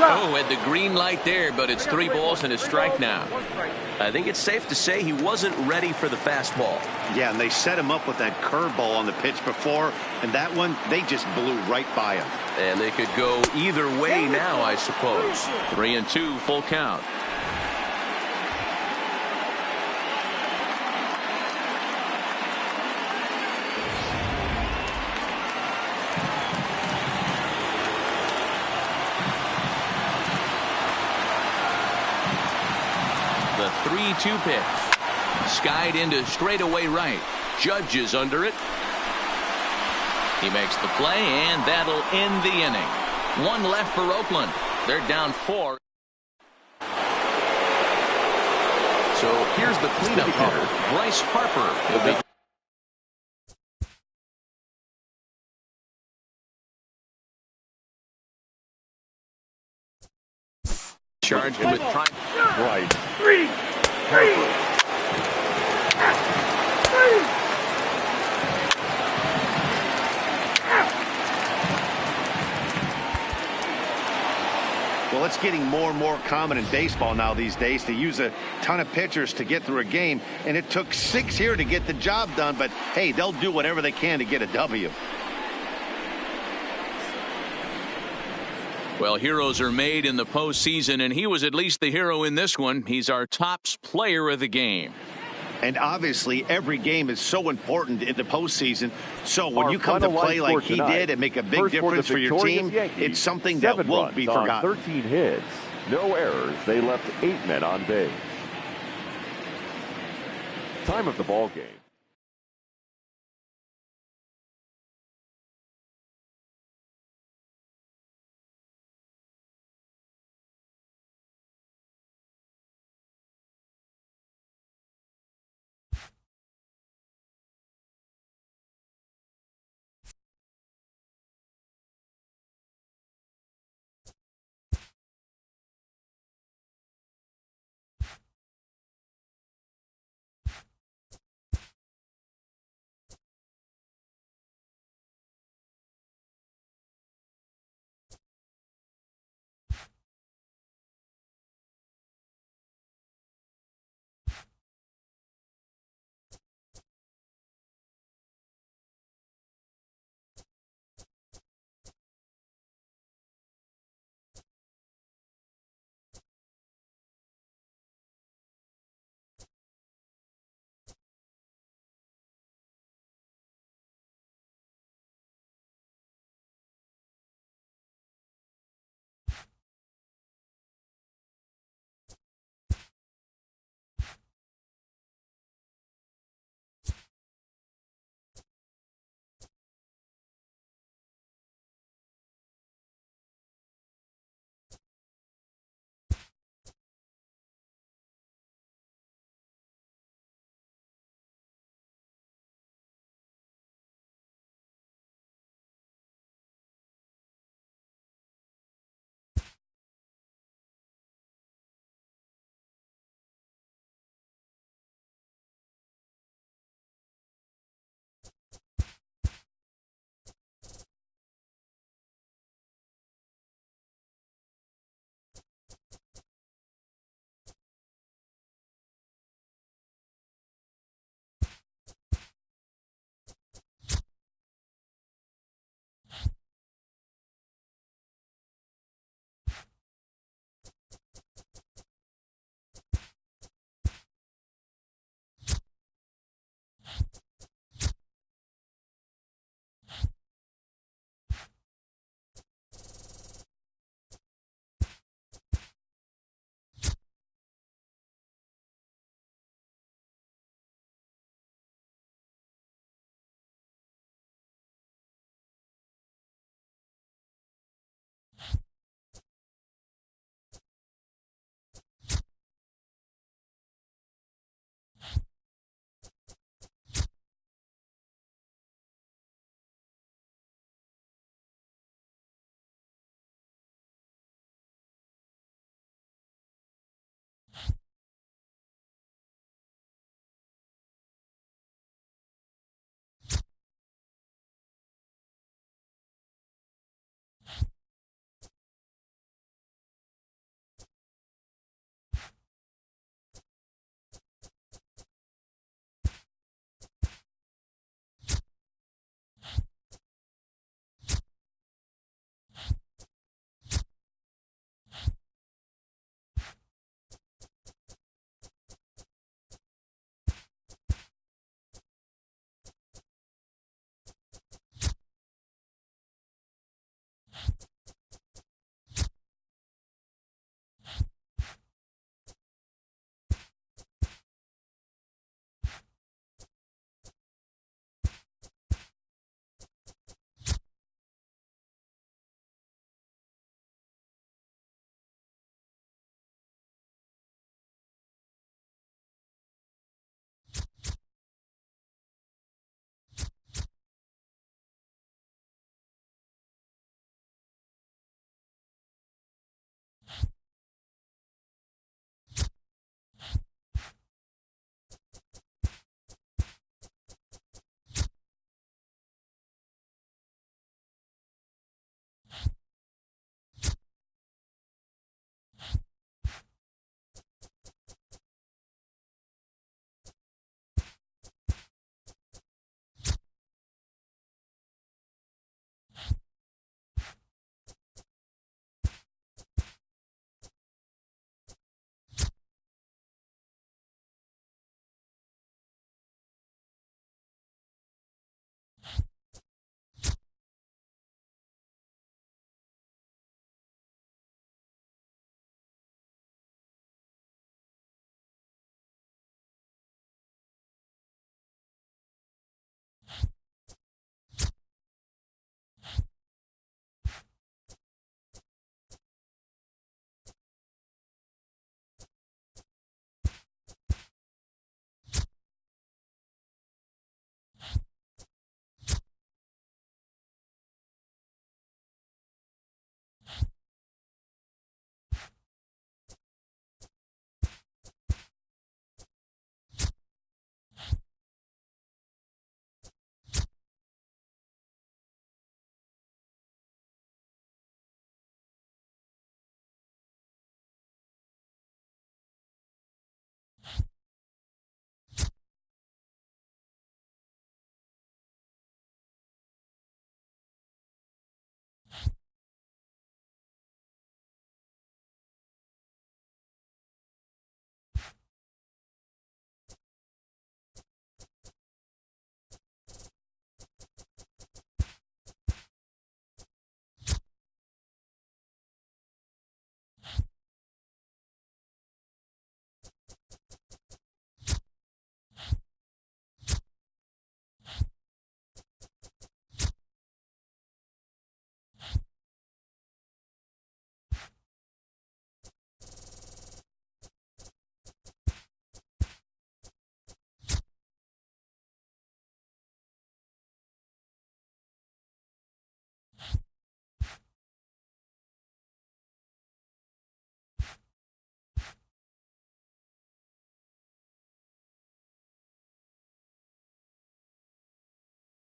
Oh, had the green light there, but it's 3 balls and a strike now. I think it's safe to say he wasn't ready for the fastball. Yeah, and they set him up with that curveball on the pitch before, and that one, they just blew right by him. And they could go either way now, I suppose. 3-2, full count. The 3-2 pitch. Skied into straightaway right. Judge is under it. He makes the play, and that'll end the inning. One left for Oakland. They're down 4. So here's the cleanup hitter, Bryce Harper. He'll be charged with trying. Right. Three. Well, it's getting more and more common in baseball now these days to use a ton of pitchers to get through a game, and it took 6 here to get the job done, but hey, they'll do whatever they can to get a W. Well, heroes are made in the postseason, and he was at least the hero in this one. He's our top player of the game. And obviously, every game is so important in the postseason. So when Our you come to final play line like score he tonight. did and make a big First difference for your team, Yankees, it's something that 7 won't be runs on forgotten. 13 hits, no errors. They left 8 men on base. Time of the ball game.